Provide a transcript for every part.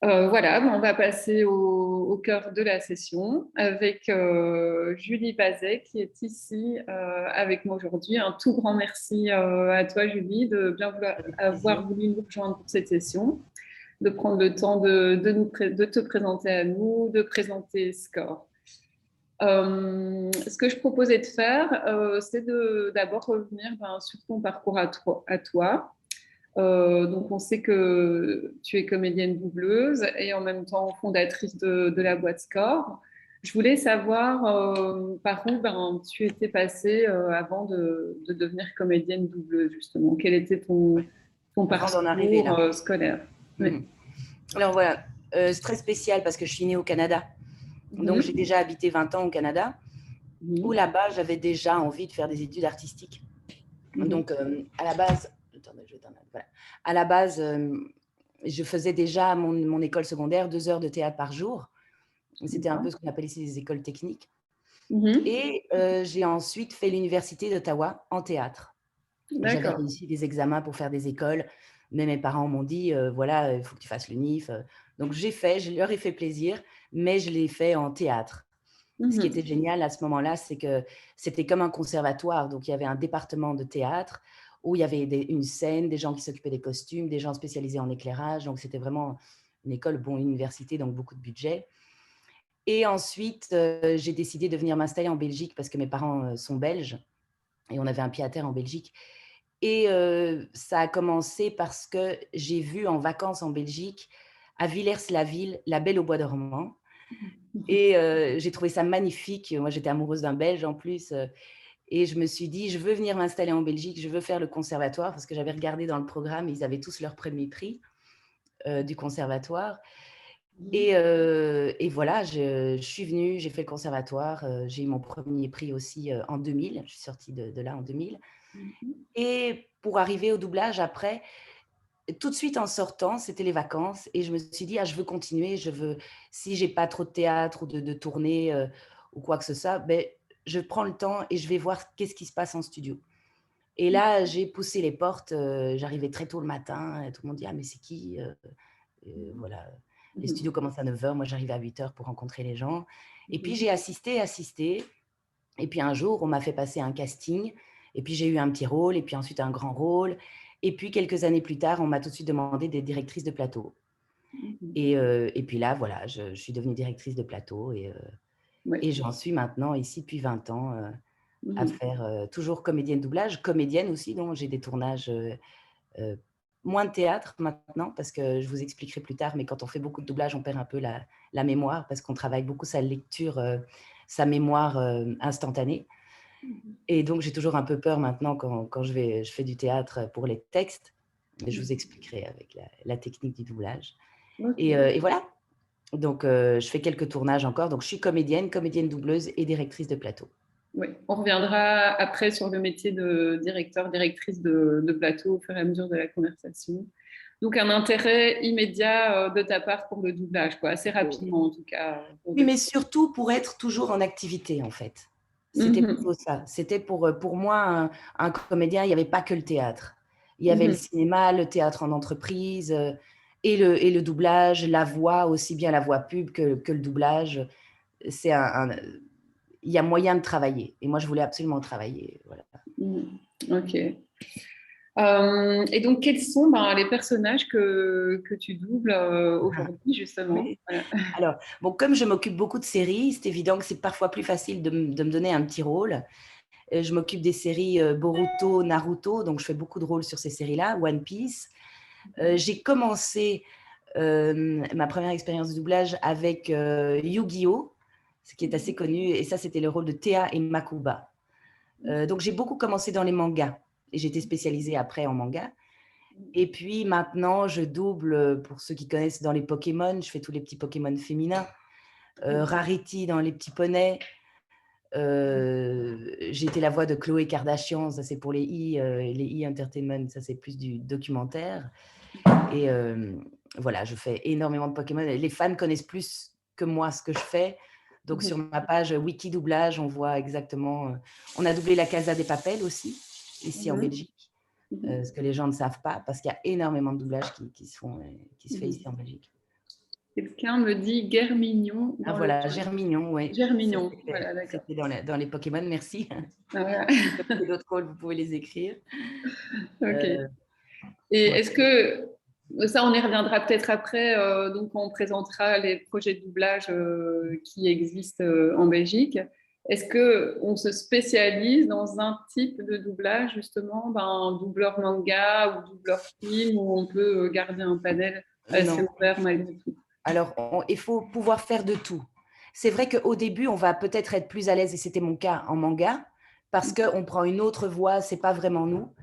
Voilà, on va passer au cœur de la session avec Julie Bazet qui est ici avec moi aujourd'hui. Un tout grand merci à toi, Julie, de bien Avec plaisir. avoir voulu nous rejoindre pour cette session, de prendre le temps de te présenter à nous, de présenter Score. Ce que je proposais de faire, c'est d'abord revenir sur ton parcours à toi. Donc, on sait que tu es comédienne doubleuse et en même temps fondatrice de la boîte Score. Je voulais savoir par où tu étais passée avant de devenir comédienne doubleuse, justement. Quel était Ouais. ton Avant d'en arriver parcours là. scolaire? Oui. Mhm. Alors voilà, c'est très spécial parce que je suis née au Canada. Donc j'ai Mhm. déjà habité 20 ans au Canada, où Mhm. là-bas j'avais déjà envie de faire des études artistiques. Mhm. Donc à la base, attendez, voilà. À la base, je faisais déjà mon école secondaire, 2 heures de théâtre par jour. C'était un peu D'accord. ce qu'on appelle ici les écoles techniques. Mhm. Et j'ai ensuite fait l'université d'Ottawa en théâtre. J'avais D'accord. réussi des examens pour faire des écoles, mais mes parents m'ont dit, voilà, il faut que tu fasses le NIF. Donc j'ai fait, je leur ai fait plaisir, mais je l'ai fait en théâtre. Ce qui était Mhm. génial à ce moment-là, c'est que c'était comme un conservatoire. Donc il y avait un département de théâtre où il y avait une scène, des gens qui s'occupaient des costumes, des gens spécialisés en éclairage. Donc c'était vraiment une école, bon, université, donc beaucoup de budget. Et ensuite, j'ai décidé de venir m'installer en Belgique parce que mes parents sont belges et on avait un pied à terre en Belgique. Et ça a commencé parce que j'ai vu en vacances en Belgique, à Villers-la-Ville, La Belle au bois dormant. Et j'ai trouvé ça magnifique. Moi, j'étais amoureuse d'un Belge en plus. Et je me suis dit, je veux venir m'installer en Belgique, je veux faire le conservatoire parce que j'avais regardé dans le programme, ils avaient tous leur premier prix du conservatoire. Et voilà, je suis venue, j'ai fait le conservatoire, j'ai eu mon premier prix aussi en 2000. Je suis sortie de là en 2000. Mhm. Et pour arriver au doublage après, tout de suite en sortant, c'était les vacances et je me suis dit: «Ah, je veux continuer, je veux si j'ai pas trop de théâtre ou de tournée, ou quoi que ce soit, beh, je prends le temps et je vais voir qu'est-ce qui se passe en studio». Et là, j'ai poussé les portes, j'arrivais très tôt le matin et tout le monde dit: «Ah mais c'est qui?» Voilà, les Mhm. studios commencent à 9 heures, moi j'arrive à 8 heures pour rencontrer les gens. Et puis Mhm. j'ai assisté et puis un jour, on m'a fait passer un casting et puis j'ai eu un petit rôle et puis ensuite un grand rôle et puis quelques années plus tard, on m'a tout de suite demandé d'être directrice de plateau Mhm. et puis là, voilà, je suis devenue directrice de plateau Oui. et j'en suis maintenant ici depuis 20 ans, à Mhm. faire, toujours comédienne doublage, comédienne aussi, donc j'ai des tournages, heu, moins de théâtre maintenant parce que je vous expliquerai plus tard, mais quand on fait beaucoup de doublage, on perd un peu la mémoire parce qu'on travaille beaucoup sa lecture, sa mémoire, instantanée. Mhm. Et donc, j'ai toujours un peu peur maintenant quand je fais du théâtre pour les textes. Mais je vous Mhm. expliquerai avec la technique du doublage. Ok. Et voilà. Donc, je fais quelques tournages encore. Donc, je suis comédienne doubleuse et directrice de plateau. Oui, on reviendra après sur le métier de directeur, directrice de plateau au fur et à mesure de la conversation. Donc, un intérêt immédiat de ta part pour le doublage, quoi, assez rapidement en tout cas. Oui, mais surtout pour être toujours en activité, en fait. C'était Mhm. plutôt ça. C'était pour moi, un comédien, il n'y avait pas que le théâtre. Il y avait le Mhm. cinéma, le théâtre en entreprise, et le doublage, la voix, aussi bien la voix pub que le doublage. C'est il y a moyen de travailler. Et moi, je voulais absolument travailler. Voilà. Mhm. Ok. Et donc, quels sont les personnages que tu doubles aujourd'hui, justement? Oui. Voilà. Alors, bon, comme je m'occupe beaucoup de séries, c'est évident que c'est parfois plus facile de me donner un petit rôle. Je m'occupe des séries Boruto, Naruto, donc je fais beaucoup de rôles sur ces séries-là, One Piece. J'ai commencé ma première expérience de doublage avec Yu-Gi-Oh, ce qui est assez connu, et ça, c'était le rôle de Théa et Makuba. Donc, j'ai beaucoup commencé dans les mangas, et j'étais spécialisée après en manga. Et puis maintenant, je double, pour ceux qui connaissent, dans les Pokémon, je fais tous les petits Pokémon féminins, Rarity dans les petits poneys. J'ai été la voix de Chloé Kardashian, ça c'est pour les Entertainment, ça c'est plus du documentaire. Et voilà, je fais énormément de Pokémon. Les fans connaissent plus que moi ce que je fais. Donc sur ma page Wiki Doublage, on voit exactement. On a doublé la Casa des Papel aussi, ici en Mhm. Belgique, ce que les gens ne savent pas, parce qu'il y a énormément de doublages qui se fait Mhm. ici en Belgique. Quelqu'un me dit Guermignon Ah dans le voilà, chat. Germignon, oui. Ça, Germignon, voilà, d'accord. c'était dans les Pokémon, merci. Ah, voilà. Si vous avez d'autres rôles, vous pouvez les écrire. Ok. Heu, Et ouais. est-ce que, ça on y reviendra peut-être après, donc on présentera les projets de doublage qui existent en Belgique. Est-ce qu'on se spécialise dans un type de doublage, justement, ben, doubleur manga ou doubleur film, où on peut garder un panel assez Non. ouvert malgré tout? Alors, il faut pouvoir faire de tout. C'est vrai qu'au début, on va peut-être être plus à l'aise, et c'était mon cas en manga, parce qu'on prend une autre voix, c'est pas vraiment nous.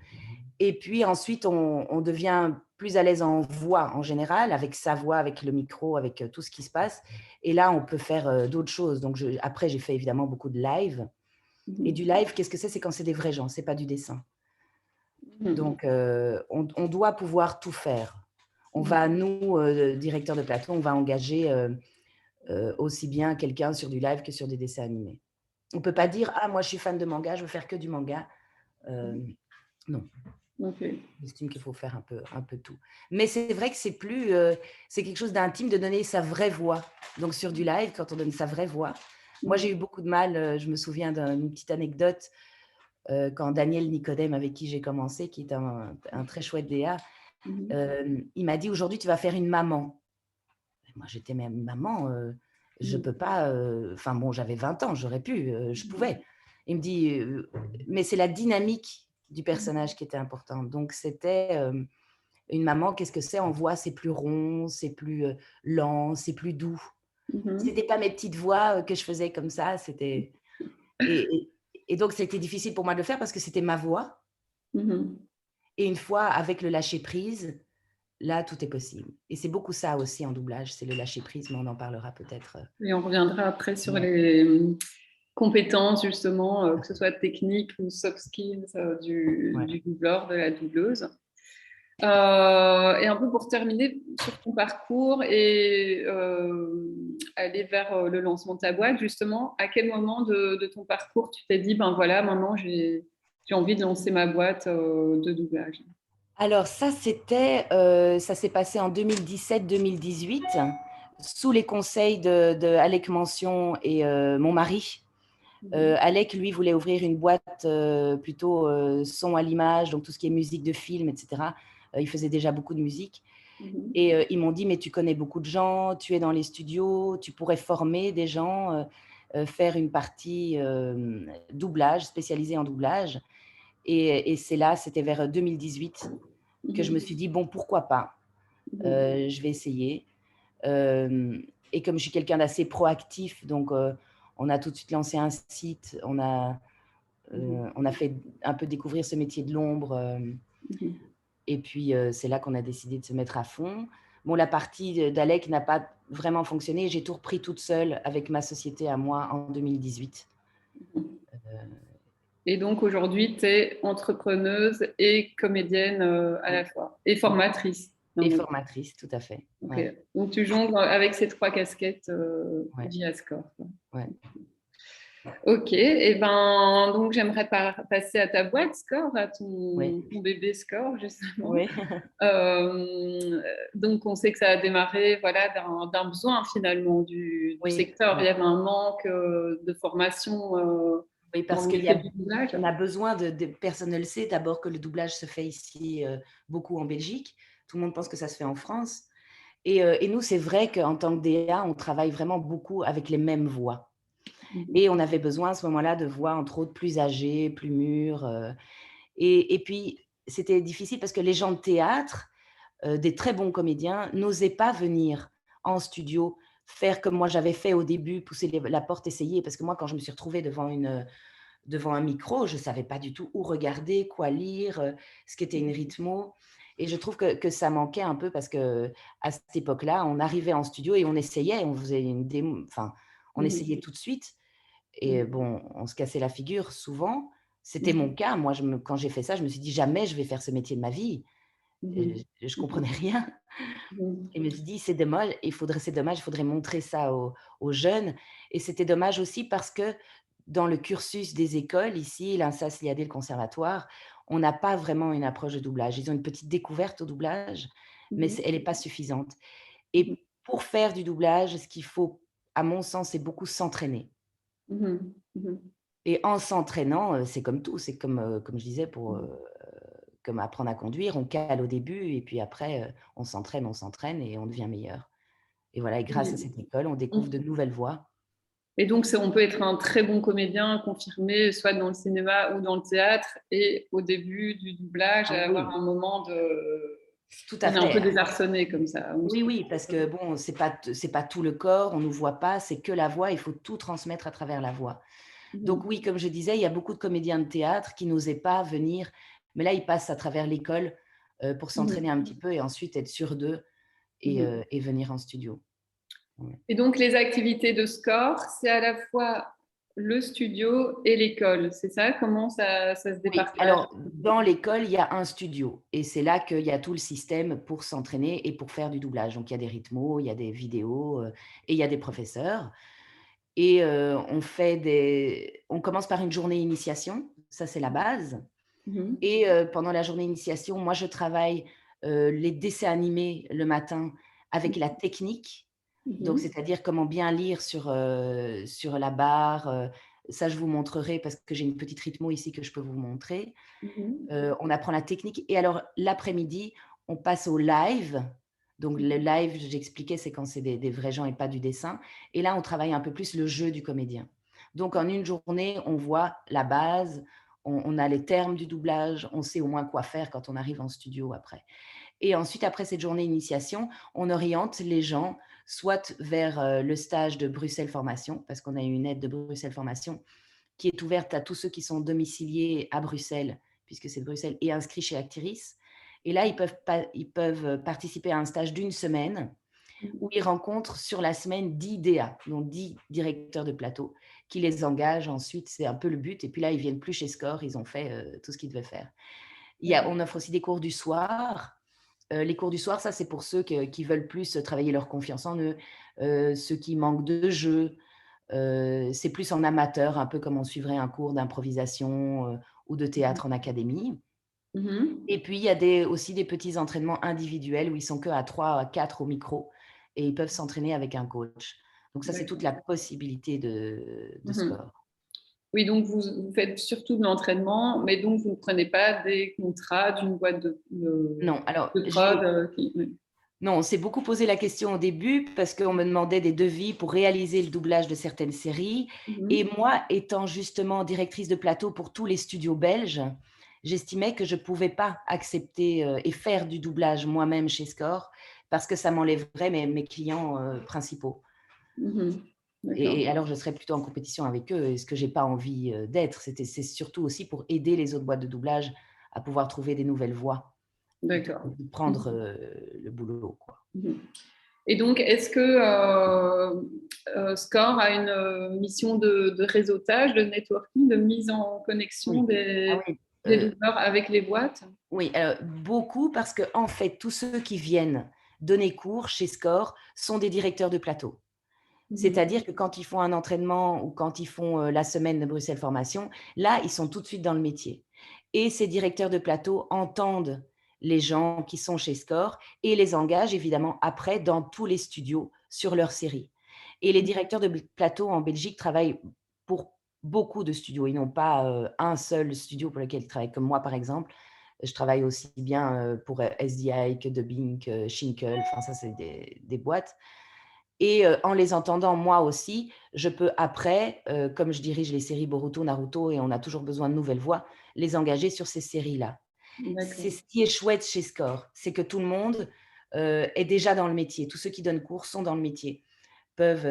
Et puis ensuite, on devient plus à l'aise en voix en général, avec sa voix, avec le micro, avec tout ce qui se passe. Et là, on peut faire d'autres choses. Donc, après, j'ai fait évidemment beaucoup de live. Et Mhm. du live, qu'est-ce que c'est? C'est quand c'est des vrais gens, c'est pas du dessin. Mhm. Donc, on doit pouvoir tout faire. On Mhm. va, nous, directeurs de plateau, on va engager aussi bien quelqu'un sur du live que sur des dessins animés. On ne peut pas dire: «Ah, moi, je suis fan de manga, je veux faire que du manga». Non, Ok. j'estime qu'il faut faire un peu tout. Mais c'est vrai que c'est quelque chose d'intime de donner sa vraie voix. Donc sur du live, quand on donne sa vraie voix, moi, j'ai eu beaucoup de mal, je me souviens d'une petite anecdote, quand Daniel Nicodème, avec qui j'ai commencé, qui est un très chouette DA, Mhm. il m'a dit: «Aujourd'hui, tu vas faire une maman». Moi, j'étais même maman, je Mhm. peux pas, enfin bon, j'avais 20 ans, j'aurais pu, je pouvais. Il me dit: «Mais c'est la dynamique du personnage qui était importante». Donc c'était, une maman, qu'est-ce que c'est? En voix, c'est plus rond, c'est plus, lent, c'est plus doux. Mhm. C'était pas mes petites voix, que je faisais comme ça, c'était et et et donc c'était difficile pour moi de le faire parce que c'était ma voix, Mhm. et une fois avec le lâcher prise, là, tout est possible, et c'est beaucoup ça aussi en doublage, c'est le lâcher prise, mais on en parlera peut-être, Et on reviendra après sur ouais. les compétences, justement, que ce soit techniques ou soft skills Ouais. du doubleur, de la doubleuse. Et un peu pour terminer sur ton parcours et aller vers le lancement de ta boîte, justement, à quel moment de ton parcours tu t'es dit, ben voilà, maintenant j'ai envie de lancer ma boîte de doublage? Alors ça, ça s'est passé en 2017-2018, sous les conseils de Alec Mention et mon mari. Mhm. Alec, lui, voulait ouvrir une boîte plutôt son à l'image, donc tout ce qui est musique de film, et cetera. Il faisait déjà beaucoup de musique, Mhm. et ils m'ont dit: «Mais tu connais beaucoup de gens, tu es dans les studios, tu pourrais former des gens, faire une partie, doublage, spécialisée en doublage», et c'est là, c'était vers 2018 que je me Mhm. suis dit: «Bon, pourquoi pas? Mhm. Je vais essayer». Hem Et comme je suis quelqu'un d'assez proactif, donc on a tout de suite lancé un site, Mhm. on a fait un peu découvrir ce métier de l'ombre, Mhm. et puis c'est là qu'on a décidé de se mettre à fond. Bon, la partie d'Alec n'a pas vraiment fonctionné, j'ai tout repris toute seule avec ma société à moi en 2018. Mhm. Heu, Et donc aujourd'hui, tu es entrepreneuse et comédienne à la oui, fois, et oui, formatrice. et Donc, formatrice, tout à fait. ok. Ouais, Donc tu jongles avec ces trois casquettes ouais, via Score. ouais. Ok, et ben donc j'aimerais passer à ta boîte Score, à Oui, ton bébé Score justement. oui, Donc on sait que ça a démarré voilà d'un besoin finalement du oui, secteur. Il ouais. y avait un manque de formation Oui, dans parce le qu'il y milieu a du doublage. on a besoin personne ne le sait, d'abord que le doublage se fait ici, beaucoup en Belgique. Tout le monde pense que ça se fait en France, et nous, c'est vrai qu'en tant que DA, on travaille vraiment beaucoup avec les mêmes voix, Mhm. et on avait besoin à ce moment-là de voix, entre autres, plus âgées, plus mûres, et puis c'était difficile parce que les gens de théâtre, des très bons comédiens, n'osaient pas venir en studio, faire comme moi j'avais fait au début, pousser la porte, essayer. Parce que moi, quand je me suis retrouvée devant un micro, je ne savais pas du tout où regarder, quoi lire, ce qu'était une rythmo, et je trouve que ça manquait un peu parce qu'à cette époque-là, on arrivait en studio et on essayait, on faisait une démo, enfin, on Mhm. essayait tout de suite, et Mhm. bon, on se cassait la figure souvent. C'était mon Mhm. cas. Moi, quand j'ai fait ça, je me suis dit: «Jamais je vais faire ce métier de ma vie». Mhm. Je Mhm. comprenais rien, Mhm. et je me suis dit: C'est dommage, il faudrait montrer ça aux jeunes», et c'était dommage aussi parce que dans le cursus des écoles ici, l'INSAS, l'IAD, le conservatoire, on n'a pas vraiment une approche de doublage. Ils ont une petite découverte au doublage, mais Mhm. elle est pas suffisante, Mhm. et pour faire du doublage, ce qu'il faut, à mon sens, c'est beaucoup s'entraîner. Mmh. Mmh. Et en s'entraînant, c'est comme tout, c'est comme, comme je disais comme apprendre à conduire, on cale au début et puis après, on s'entraîne et on devient meilleur. Et voilà, et grâce à Oui. cette école, on découvre de nouvelles voies. Et donc, on peut être un très bon comédien confirmé, soit dans le cinéma ou dans le théâtre, et au début du doublage, Ah avoir oui, un moment de… tout à On est un peu fait. désarçonné comme ça. On se Oui, oui, parce retrouve. que bon, c'est pas tout le corps, on nous voit pas, c'est que la voix, il faut tout transmettre à travers la voix. Donc Mmh. oui, comme je disais, il y a beaucoup de comédiens de théâtre qui n'osaient pas venir, mais là, ils passent à travers l'école, pour s'entraîner Mmh. un petit peu et ensuite être sûrs d'eux Mmh. et venir en studio. Ouais. Et donc, les activités de score, c'est à la fois le studio et l'école, c'est ça? Comment ça se Oui, départage? alors dans l'école, il y a un studio et c'est là qu'il y a tout le système pour s'entraîner et pour faire du doublage. Donc il y a des rythmos, il y a des vidéos, et il y a des professeurs et on commence par une journée initiation, ça c'est la base Mmh. et pendant la journée initiation, moi je travaille, les dessins animés le matin avec la technique. Donc, Mmh. c'est-à-dire comment bien lire sur la barre, ça je vous montrerai parce que j'ai une petite rythmo ici que je peux vous montrer. Mmh. On apprend la technique et alors l'après-midi, on passe au live. Donc le live, j'expliquais, c'est quand c'est des vrais gens et pas du dessin et là, on travaille un peu plus le jeu du comédien. Donc en une journée, on voit la base, on a les termes du doublage, on sait au moins quoi faire quand on arrive en studio après. Et ensuite, après cette journée initiation, on oriente les gens soit vers le stage de Bruxelles Formation, parce qu'on a une aide de Bruxelles Formation qui est ouverte à tous ceux qui sont domiciliés à Bruxelles, puisque c'est de Bruxelles, et inscrits chez Actiris. Et là, ils peuvent participer à un stage d'une semaine où ils rencontrent sur la semaine 10 DA, donc 10 directeurs de plateau, qui les engagent ensuite. C'est un peu le but. Et puis là, ils viennent plus chez Score, ils ont fait tout ce qu'ils devaient faire. On offre aussi des cours du soir. Les cours du soir, ça, c'est pour ceux qui veulent plus travailler leur confiance en eux, ceux qui manquent de jeu. C'est plus en amateur, un peu comme on suivrait un cours d'improvisation ou de théâtre en académie. Mmh. Et puis, il y a aussi des petits entraînements individuels où ils sont que à 3 à 4 au micro et ils peuvent s'entraîner avec un coach. Donc ça, c'est toute D'accord. la possibilité de Mmh. score. Oui, donc vous faites surtout de l'entraînement, mais donc vous ne prenez pas des contrats d'une boîte Non, alors de prod, oui. non, on s'est beaucoup posé la question au début parce qu'on me demandait des devis pour réaliser le doublage de certaines séries. Et Mmh. moi, étant justement directrice de plateau pour tous les studios belges, j'estimais que je ne pouvais pas accepter et faire du doublage moi-même chez Score parce que ça m'enlèverait mes clients principaux. Mmh. D'accord. Et alors, je serais plutôt en compétition avec eux, et ce que je n'ai pas envie d'être. C'est surtout aussi pour aider les autres boîtes de doublage à pouvoir trouver des nouvelles voies plutôt que D'accord. de prendre le boulot, quoi. Mmh. Et donc, est-ce que SCORE a une mission de réseautage, de networking, de mise en connexion Oui. Ah oui, des doubleurs avec les boîtes? oui, beaucoup parce que en fait, tous ceux qui viennent donner cours chez Score sont des directeurs de plateau. Mmh. C'est-à-dire que quand ils font un entraînement ou quand ils font, la semaine de Bruxelles Formation, là, ils sont tout de suite dans le métier et ces directeurs de plateau entendent les gens qui sont chez Score et les engagent évidemment après dans tous les studios sur leurs séries et les directeurs de plateau en Belgique travaillent pour beaucoup de studios. Ils n'ont pas, un seul studio pour lequel ils travaillent comme moi, par exemple. Je travaille aussi bien, pour, SDI que Dubbing, que Schinkel, enfin ça, c'est des boîtes et en les entendant moi aussi, je peux après, comme je dirige les séries Boruto, Naruto et on a toujours besoin de nouvelles voix, les engager sur ces séries-là. C'est D'accord. ce qui est chouette chez Score, c'est que tout le monde, est déjà dans le métier. Tous ceux qui donnent cours sont dans le métier, peuvent,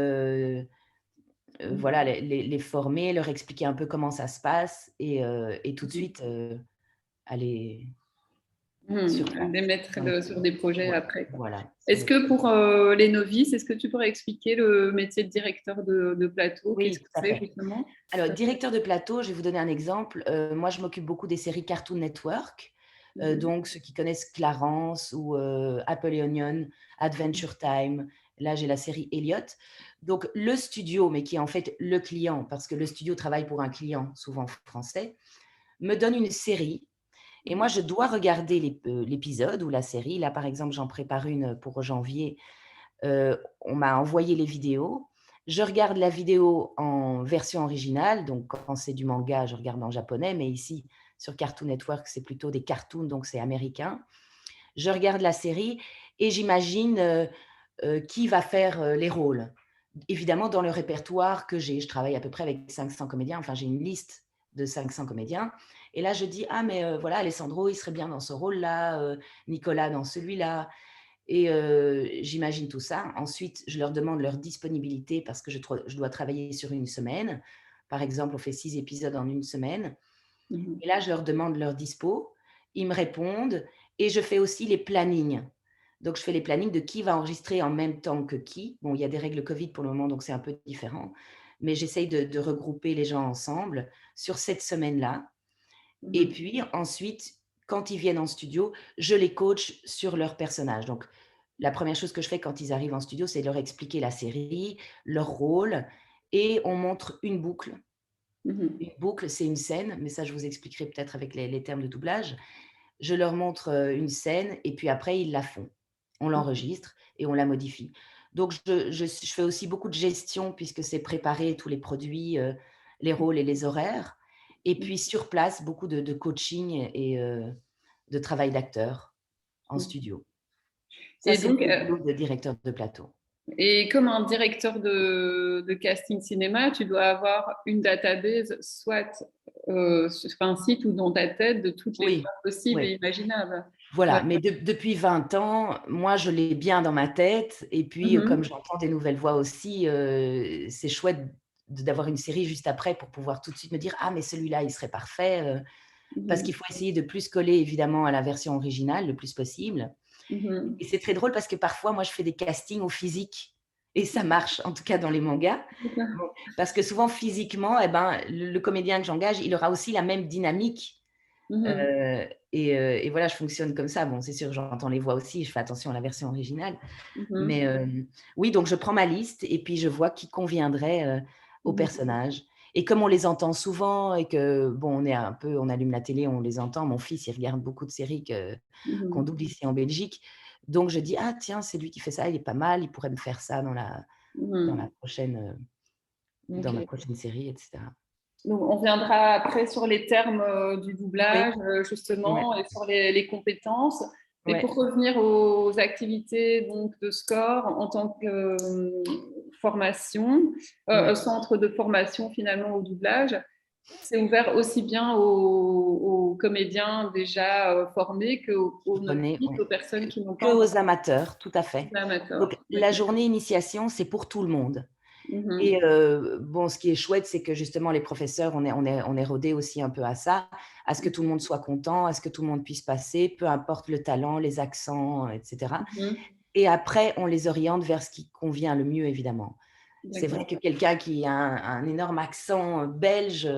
Mmh. voilà, les former, leur expliquer un peu comment ça se passe et tout de Mmh. suite, aller sur Mmh. Les place. mettre Donc sur des projets ouais, après, quoi. voilà, sur Est-ce des que projets. pour les novices, est-ce que tu pourrais expliquer le métier de directeur de plateau? Oui, Qu'est-ce que tout à c'est fait. justement? Alors, directeur de plateau, je vais vous donner un exemple. Moi, je m'occupe beaucoup des séries Cartoon Network. Mmh. Donc, ceux qui connaissent Clarence ou Apple et Onion, Adventure Time. Là, j'ai la série Elliot. Donc, le studio, mais qui est en fait le client, parce que le studio travaille pour un client, souvent français, me donne une série. Et moi, je dois regarder l'épisode ou la série. Là, par exemple, j'en prépare une pour janvier On m'a envoyé les vidéos. Je regarde la vidéo en version originale, donc quand c'est du manga, je regarde en japonais, mais ici, sur Cartoon Network, c'est plutôt des cartoons, donc c'est américain. Je regarde la série et j'imagine, qui va faire, les rôles. Évidemment, dans le répertoire que j'ai, je travaille à peu près avec 500 comédiens, enfin, j'ai une liste de 500 comédiens et là, je dis: «Ah mais voilà, Alessandro, il serait bien dans ce rôle-là, Nicolas dans celui-là». Et j'imagine tout ça. Ensuite, je leur demande leur disponibilité parce que je dois travailler sur une semaine. Par exemple, on fait 6 épisodes en une semaine Mhm. et là, je leur demande leur dispo. Ils me répondent et je fais aussi les plannings. Donc, je fais les plannings de qui va enregistrer en même temps que qui. Bon, il y a des règles Covid pour le moment, donc c'est un peu différent, mais j'essaye de regrouper les gens ensemble sur cette semaine-là et Mhm. puis ensuite, quand ils viennent en studio, je les coach sur leur personnage. Donc, la première chose que je fais quand ils arrivent en studio, c'est leur expliquer la série, leur rôle et on montre une boucle. Mhm. Une boucle, c'est une scène, mais ça, je vous expliquerai peut-être avec les termes de doublage. Je leur montre, une scène et puis après, ils la font. On l'enregistre et on la modifie. Donc je fais aussi beaucoup de gestion puisque c'est préparer tous les produits, les rôles et les horaires et puis sur place, beaucoup de coaching et de travail d'acteur en Mhm. studio. Ça, Et c'est donc, le boulot de directeur de plateau. et comme un directeur de casting cinéma, tu dois avoir une database, soit sur un site ou dans ta tête, de toutes les Oui, voix possibles oui. et imaginables. Ouais. Voilà, mais depuis 20 ans, moi, je l'ai bien dans ma tête et puis, comme Mhm. j'entends des nouvelles voix aussi, c'est chouette d'avoir une série juste après pour pouvoir tout de suite me dire: «Ah mais celui-là, il serait parfait», parce Mhm. qu'il faut essayer de plus coller évidemment à la version originale le plus possible Mhm. et c'est très drôle parce que parfois, moi, je fais des castings au physique et ça marche, en tout cas dans les mangas. Bon, parce que souvent physiquement et ben, le comédien que j'engage, il aura aussi la même dynamique. Mhm. Et voilà, je fonctionne comme ça. Bon, c'est sûr, j'entends les voix aussi, je fais attention à la version originale. Mais Mhm. oui, donc je prends ma liste et puis je vois qui conviendrait, au Mhm. personnage. Et comme on les entend souvent et que, bon, on allume la télé, on les entend. Mon fils, il regarde beaucoup de séries qu'on Mhm. double ici en Belgique. Donc je dis: «Ah tiens, c'est lui qui fait ça, il est pas mal, il pourrait me faire ça dans la Mhm. prochaine, dans ma Ok. prochaine série» et cetera. Donc, on viendra après sur les termes du Oui, doublage, ouais, justement, et sur les compétences. Mais ouais, pour revenir aux activités donc, de SCORE en tant que formation, ouais. centre de formation finalement au doublage, c'est ouvert aussi bien aux comédiens déjà formés qu'aux Je connais, novices, ouais. aux personnes qui n'ont pas Que encore aux amateurs, tout à fait. été amateurs. Donc la D'accord. journée initiation, c'est pour tout le monde et Mhm. bon, ce qui est chouette, c'est que justement les professeurs, on est rodés aussi un peu à ce que tout le monde soit content, à ce que tout le monde puisse passer, peu importe le talent, les accents, et cetera Mhm. et après on les oriente vers ce qui convient le mieux évidemment. C'est vrai D'accord. que quelqu'un qui a un énorme accent, belge,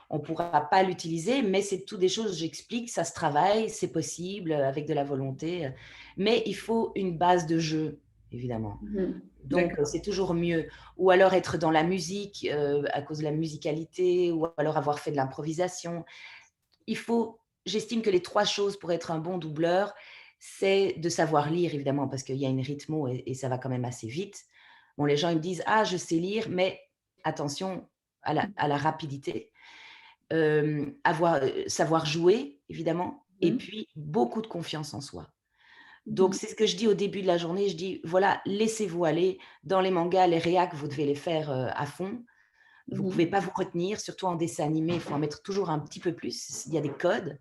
on ne pourra pas l'utiliser, mais c'est tout des choses j'explique, ça se travaille, c'est possible, avec de la volonté, mais il faut une base de jeu, évidemment. Mhm. Donc D'accord. c'est toujours mieux ou alors être dans la musique, à cause de la musicalité ou alors avoir fait de l'improvisation. J'estime que les 3 choses pour être un bon doubleur, c'est de savoir lire évidemment parce qu'il y a une rythmo et ça va quand même assez vite. Bon, les gens ils me disent: «Ah, je sais lire», mais attention à la rapidité. Savoir jouer évidemment et Mhm. puis beaucoup de confiance en soi. Donc Mhm. c'est ce que je dis au début de la journée, je dis: «Voilà, laissez-vous aller. Dans les mangas, les réacs, vous devez les faire, à fond. Vous ne pouvez Mhm. pas vous retenir, surtout en dessin animé, il faut en mettre toujours un petit peu plus. Il y a des codes.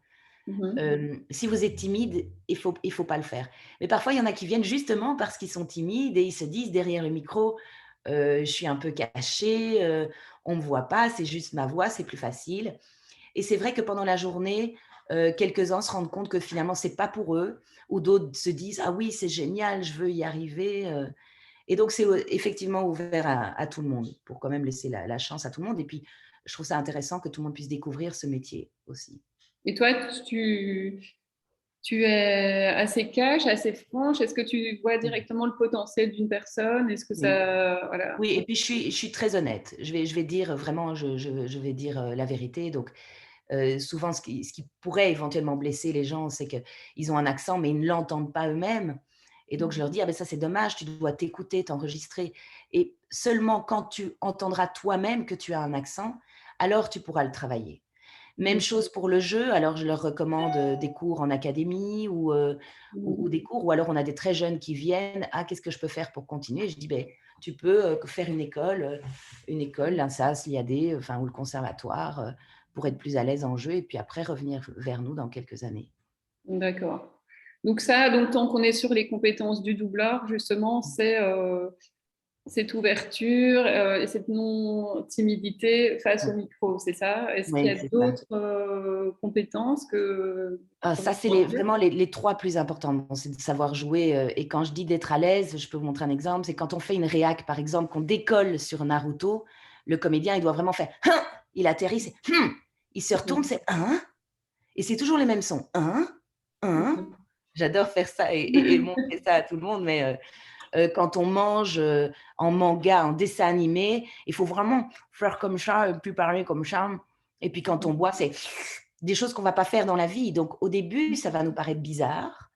Mhm. Si vous êtes timide, il faut pas le faire. Mais parfois, il y en a qui viennent justement parce qu'ils sont timides et ils se disent derrière le micro: «Je suis un peu caché, on me voit pas, c'est juste ma voix, c'est plus facile». Et c'est vrai que pendant la journée, quelques-uns se rendent compte que finalement c'est pas pour eux ou d'autres se disent: «Ah oui, c'est génial, je veux y arriver», et donc c'est, effectivement ouvert à tout le monde pour quand même laisser la chance à tout le monde et puis je trouve ça intéressant que tout le monde puisse découvrir ce métier aussi. Et toi, tu es assez cash, assez franche. Est-ce que tu vois Mmh. directement le potentiel d'une personne? Est-ce que Oui. ça, voilà. Oui et puis je suis très honnête. Je vais dire vraiment, je vais dire, la vérité donc souvent ce qui pourrait éventuellement blesser les gens, c'est qu'ils ont un accent mais ils ne l'entendent pas eux-mêmes Et donc, je leur dis, ah ben ça, c'est dommage, tu dois t'écouter, t'enregistrer. Et seulement quand tu entendras toi-même que tu as un accent, alors tu pourras le travailler. Même Mhm. chose pour le jeu. Alors, je leur recommande des cours en académie ou des cours, ou alors on a des très jeunes qui viennent. Ah, qu'est-ce que je peux faire pour continuer? Je dis, ben, tu peux faire une école, l'INSAS, l'IAD, enfin, ou le conservatoire, pour être plus à l'aise en jeu et puis après revenir vers nous dans quelques années. D'accord. Donc ça, donc tant qu'on est sur les compétences du doubleur, justement, c'est cette ouverture et cette non-timidité face au micro, c'est ça? Est-ce qu'il y Oui, a c'est ça. d'autres compétences que Ah, tu ça, c'est pourrais dire? vraiment les 3 plus importants. Bon, c'est de savoir jouer, et quand je dis d'être à l'aise, je peux vous montrer un exemple, c'est quand on fait une réac, par exemple, qu'on décolle sur Naruto, le comédien, il doit vraiment faire: «Hein!» Il atterrit, c'est: «Hum!» Il se retourne, c'est: «Hein?» Et c'est toujours les mêmes sons: «Hein? Hein?» Mhm. J'adore faire ça et montrer ça à tout le monde, mais quand on mange, en manga, en dessin animé, il faut vraiment faire comme ça et puis parler comme ça. Et puis quand on boit, c'est des choses qu'on va pas faire dans la vie. Donc au début, ça va nous paraître bizarre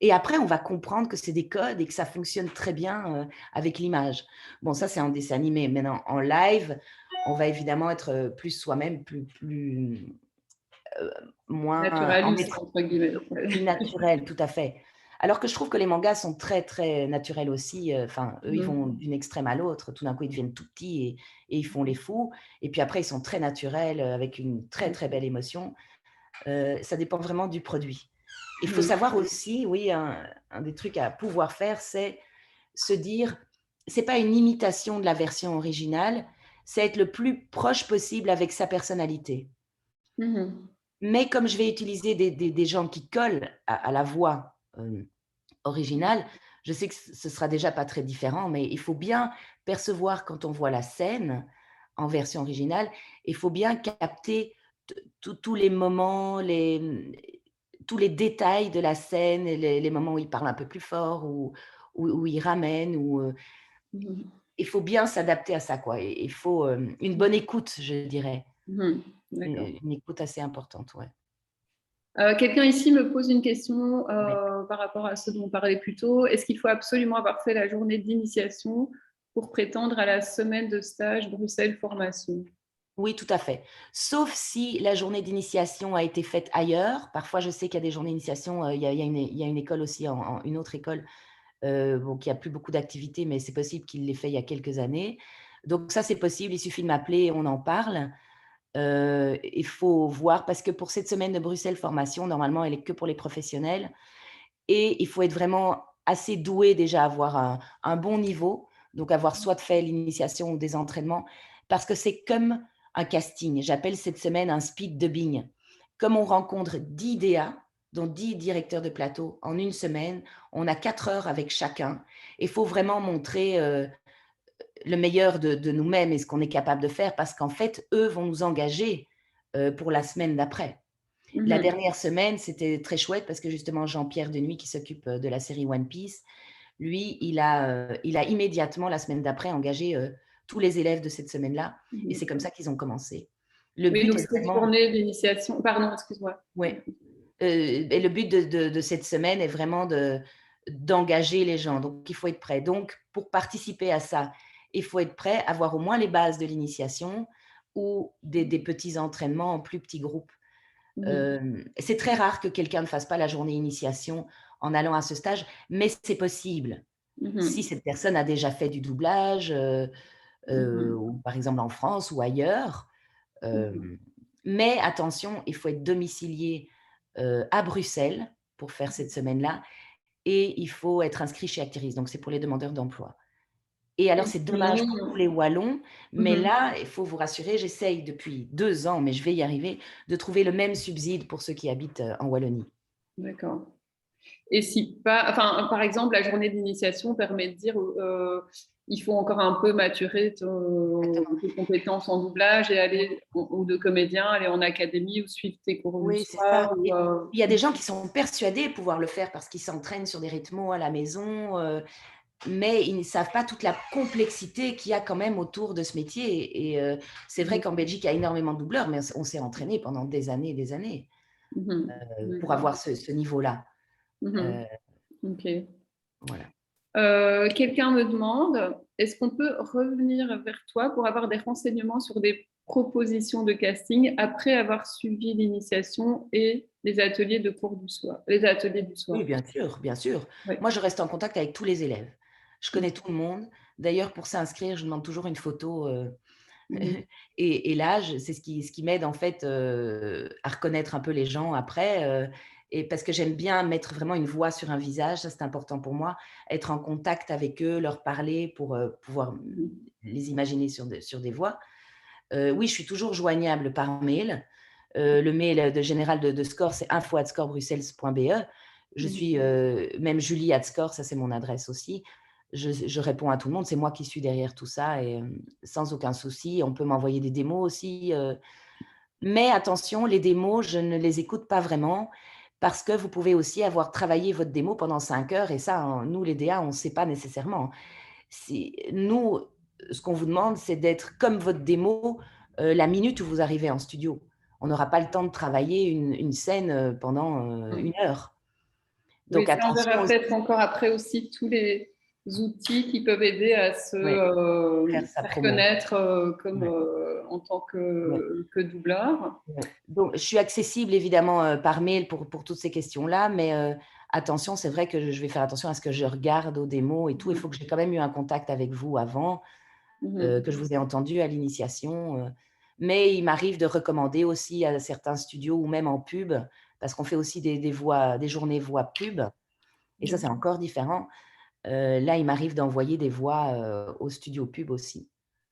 et après on va comprendre que c'est des codes et que ça fonctionne très bien, avec l'image. Bon, ça c'est en dessin animé. Maintenant en live, on va évidemment être, plus soi-même, heu, moins en Naturaliste, être entre guillemets. plus naturel, tout à fait. Alors que je trouve que les mangas sont très, très naturels aussi, enfin, eux, ils vont Mhm. d'une extrême à l'autre. Tout d'un coup, ils deviennent tout petits et ils font les fous et puis après, ils sont très naturels, avec une très, très belle émotion. Ça dépend vraiment du produit. Il faut Mhm. savoir aussi, oui, un des trucs à pouvoir faire, c'est se dire: «C'est pas une imitation de la version originale, c'est être le plus proche possible avec sa personnalité». Mhm. Mais comme je vais utiliser des gens qui collent à la voix, originale, je sais que ce sera déjà pas très différent, mais il faut bien percevoir quand on voit la scène en version originale, il faut bien capter tous les moments, tous les détails de la scène, et les moments où il parle un peu plus fort, où il ramène, Mhm. il faut bien s'adapter à ça, quoi. Et il faut, une bonne écoute, je dirais, Mhm. D'accord. une écoute assez importante, ouais. Quelqu'un ici me pose une question Oui. par rapport à ce dont on parlait plus tôt. Est-ce qu'il faut absolument avoir fait la journée d'initiation pour prétendre à la semaine de stage Bruxelles Formation? Oui, tout à fait. Sauf si la journée d'initiation a été faite ailleurs. Parfois, je sais qu'il y a des journées d'initiation, il y a une école aussi, une autre école, bon, qui a plus beaucoup d'activités, mais c'est possible qu'il l'ait fait il y a quelques années. Donc ça, c'est possible, il suffit de m'appeler et on en parle. Il faut voir parce que pour cette semaine de Bruxelles Formation, normalement, elle est que pour les professionnels et il faut être vraiment assez doué déjà, avoir un bon niveau, donc avoir soit fait l'initiation ou des entraînements, parce que c'est comme un casting. J'appelle cette semaine un speed dubbing. Comme on rencontre 10 DA, dont 10 directeurs de plateau en une semaine, on a 4 heures avec chacun. Il faut vraiment montrer le meilleur de nous-mêmes et ce qu'on est capable de faire, parce qu'en fait, eux vont nous engager pour la semaine d'après. La Mhm. dernière semaine, c'était très chouette parce que justement Jean-Pierre Denuy qui s'occupe, de la série One Piece, lui, il a immédiatement la semaine d'après engagé, tous les élèves de cette semaine-là et c'est Mhm. comme ça qu'ils ont commencé. Le Oui, but donc est cette vraiment journée d'initiation, pardon, excuse-moi. ouais, et le but de cette semaine est vraiment d'engager les gens, donc il faut être prêt. Donc pour participer à ça, il faut être prêt, avoir au moins les bases de l'initiation ou des petits entraînements en plus petits groupes. Mhm. C'est très rare que quelqu'un ne fasse pas la journée initiation en allant à ce stage, mais c'est possible. Si Mhm. cette personne a déjà fait du doublage, Mhm. ou par exemple en France ou ailleurs, Mhm. hem, mais attention, il faut être domicilié, à Bruxelles pour faire cette semaine-là et il faut être inscrit chez Actiris, donc c'est pour les demandeurs d'emploi. Et alors Et c'est dommage pour tous sinon, les Wallons, mais mhm. là, il faut vous rassurer, j'essaye depuis 2 ans, mais je vais y arriver, de trouver le même subside pour ceux qui habitent, en Wallonie. D'accord. Et si pas, enfin, par exemple, la journée d'initiation permet de dire, il faut encore un peu maturer Exactement. tes compétences en doublage et aller, ou de comédien, aller en académie ou suivre tes cours du Oui, c'est ça. soir. Ou, Et il y a des gens qui sont persuadés pouvoir le faire parce qu'ils s'entraînent sur des rythmos à la maison, mais ils ne savent pas toute la complexité qu'il y a quand même autour de ce métier et c'est vrai mhm, qu'en Belgique, il y a énormément de doubleurs, mais on s'est entraîné pendant des années et des années, mhm. pour D'accord. avoir ce niveau-là. Mhm. Heu, Ok. Voilà. Quelqu'un me demande, est-ce qu'on peut revenir vers toi pour avoir des renseignements sur des propositions de casting après avoir suivi l'initiation et les ateliers de cours du soir, les ateliers du Oui, soir? bien sûr, bien sûr. Oui. Moi, je reste en contact avec tous les élèves. Je connais tout le monde. D'ailleurs, pour s'inscrire, je demande toujours une photo, Mhm. et l'âge. C'est ce qui m'aide en fait, à reconnaître un peu les gens après, et parce que j'aime bien mettre vraiment une voix sur un visage, ça c'est important pour moi. Être en contact avec eux, leur parler pour, pouvoir, Mhm. les imaginer sur des voix. Oui, je suis toujours joignable par mail. Le mail de général de SCORE, c'est info@scorebruxelles.be. Je Mhm. suis, même Julie@score, ça c'est mon adresse aussi. Je réponds à tout le monde, c'est moi qui suis derrière tout ça et sans aucun souci. On peut m'envoyer des démos aussi, mais attention, les démos, je ne les écoute pas vraiment parce que vous pouvez aussi avoir travaillé votre démo pendant 5 heures et ça, nous les DA, on ne sait pas nécessairement. Nous, ce qu'on vous demande, c'est d'être comme votre démo, la minute où vous arrivez en studio. On n'aura pas le temps de travailler une scène, pendant, Mhm. 1 heure. Oui, Donc ça, on attention verra aussi, peut-être encore après aussi tous les outils qui peuvent aider à se ouais, faire sa faire promo. connaître comme Ouais, en tant ouais, que doubleur. ouais. Donc je suis accessible évidemment, par mail pour toutes ces questions-là, mais attention, c'est vrai que je vais faire attention à ce que je regarde aux démos et tout. Il Mhm. faut que j'ai quand même eu un contact avec vous avant. Que je Mhm. vous ai entendu à l'initiation, mais il m'arrive de recommander aussi à certains studios ou même en pub, parce qu'on fait aussi des voix, des journées voix pub et ça, c'est encore différent. Là, il m'arrive d'envoyer des voix, aux studios pub aussi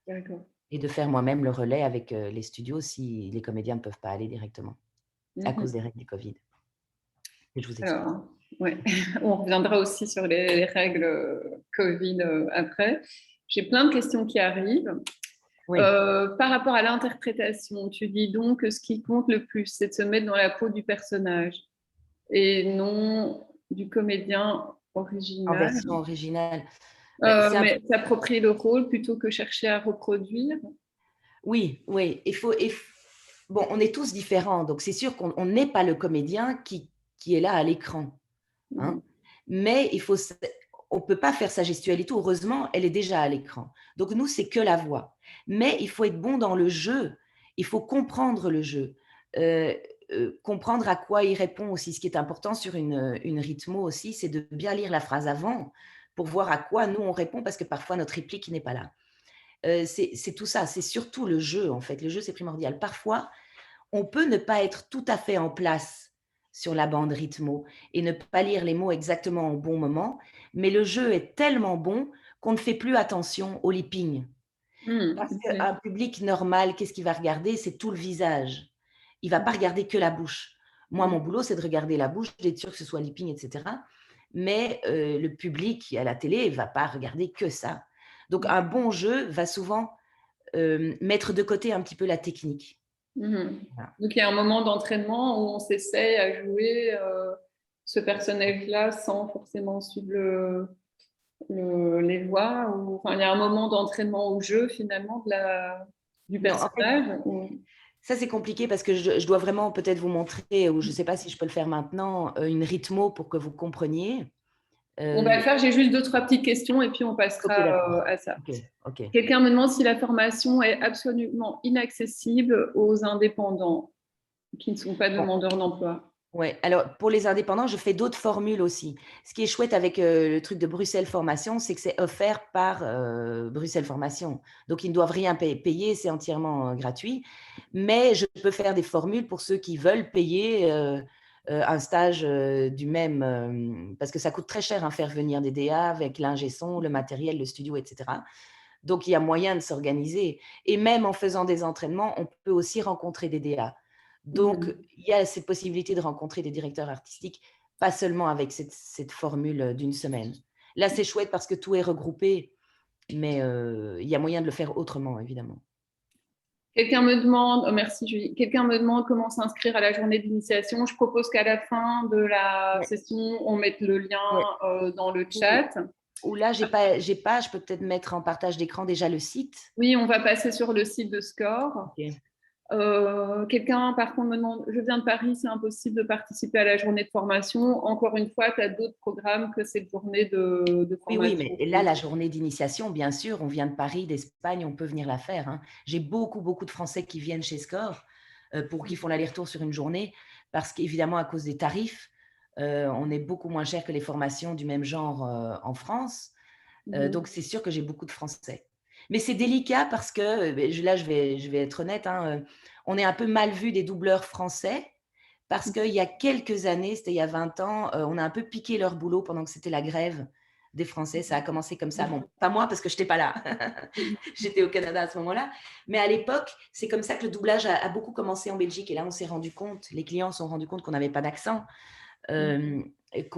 D'accord. et de faire moi-même le relais avec, les studios si les comédiens ne peuvent pas aller directement à cause Mhm. des règles du covid et je vous explique. Alors, ouais. On reviendra aussi sur les règles Covid après. J'ai plein de questions qui arrivent. Oui, Par rapport à l'interprétation, tu dis donc que ce qui compte le plus, c'est de se mettre dans la peau du personnage et non du comédien en original. version originale. Beh, c'est un Mais s'approprier le rôle plutôt que chercher à reproduire. Oui, oui, bon, on est tous différents, donc c'est sûr qu'on n'est pas le comédien qui est là à l'écran, Mhm. hein. Mais on peut pas faire sa gestuelle et tout. Heureusement, elle est déjà à l'écran. Donc nous, c'est que la voix. Mais il faut être bon dans le jeu. Il faut comprendre le jeu, heu comprendre à quoi il répond aussi. Ce qui est important sur une rythmo aussi, c'est de bien lire la phrase avant pour voir à quoi nous on répond parce que parfois notre réplique n'est pas là. C'est tout ça, c'est surtout le jeu, en fait. Le jeu, c'est primordial. Parfois, on peut ne pas être tout à fait en place sur la bande rythmo et ne pas lire les mots exactement au bon moment, mais le jeu est tellement bon qu'on ne fait plus attention au lipping. Parce Ok. qu'un public normal, qu'est-ce qu'il va regarder? C'est tout le visage. Il va pas regarder que la bouche. Moi, mon boulot, c'est de regarder la bouche, d'être sûr que ce soit lipping et cetera. Mais le public à la télé va pas regarder que ça. Donc un bon jeu va souvent, mettre de côté un petit peu la technique. Mhm. Voilà. Donc il y a un moment d'entraînement où on s'essaye à jouer ce personnage-là sans forcément suivre les voix. Enfin, il y a un moment d'entraînement au jeu finalement du Non, en fait, personnage. ça c'est compliqué parce que je dois vraiment peut-être vous montrer ou je ne sais pas si je peux le faire maintenant, une rythmo pour que vous compreniez. On va le Heu, faire. J'ai juste deux, trois petites questions et puis on OK, passera d'accord. à ça. OK, OK. Quelqu'un me demande si la formation est absolument inaccessible aux indépendants qui ne sont pas Bon. demandeurs d'emploi. Ouais, alors pour les indépendants, je fais d'autres formules aussi. Ce qui est chouette avec, le truc de Bruxelles Formation, c'est que c'est offert par, Bruxelles Formation. Donc ils ne doivent rien payer, c'est entièrement, gratuit. Mais je peux faire des formules pour ceux qui veulent payer, un stage, du même, parce que ça coûte très cher, hein, faire venir des DA avec l'ingé son, le matériel, le studio et cetera. Donc il y a moyen de s'organiser et même en faisant des entraînements, on peut aussi rencontrer des DA. Donc Mhm. il y a cette possibilité de rencontrer des directeurs artistiques, pas seulement avec cette formule, d'une semaine. Là, c'est chouette parce que tout est regroupé, mais il y a moyen de le faire autrement, évidemment. Quelqu'un me demande, oh, merci Julie, quelqu'un me demande comment s'inscrire à la journée d'initiation. Je propose qu'à la fin de la Ouais, session, on mette le lien ouais. dans le Ou chat. ou là, j'ai pas, je peux peut-être mettre en partage d'écran déjà le site. Oui, on va passer sur le site de Score. OK. Quelqu'un, par contre, me demande, je viens de Paris, c'est impossible de participer à la journée de formation. Encore une fois, tu as d'autres programmes que cette journée de Oui, oui, mais formation. là, la journée d'initiation, bien sûr, on vient de Paris, d'Espagne, on peut venir la faire, hein. J'ai beaucoup, beaucoup de Français qui viennent chez Score qui font l'aller-retour sur une journée, parce qu'évidemment, à cause des tarifs, on est beaucoup moins cher que les formations du même genre en France. Donc, c'est sûr que j'ai beaucoup de Français. Mais c'est délicat parce que, là, je vais être honnête, hein, on est un peu mal vu des doubleurs français parce qu'il y a quelques années, c'était il y a 20 ans, on a un peu piqué leur boulot pendant que c'était la grève des Français. Ça a commencé comme ça. Bon, pas moi parce que je n'étais pas là. J'étais au Canada à ce moment-là. Mais à l'époque, c'est comme ça que le doublage a beaucoup commencé en Belgique. Et là, on s'est rendu compte, les clients se sont rendus compte qu'on n'avait pas d'accent. Et puis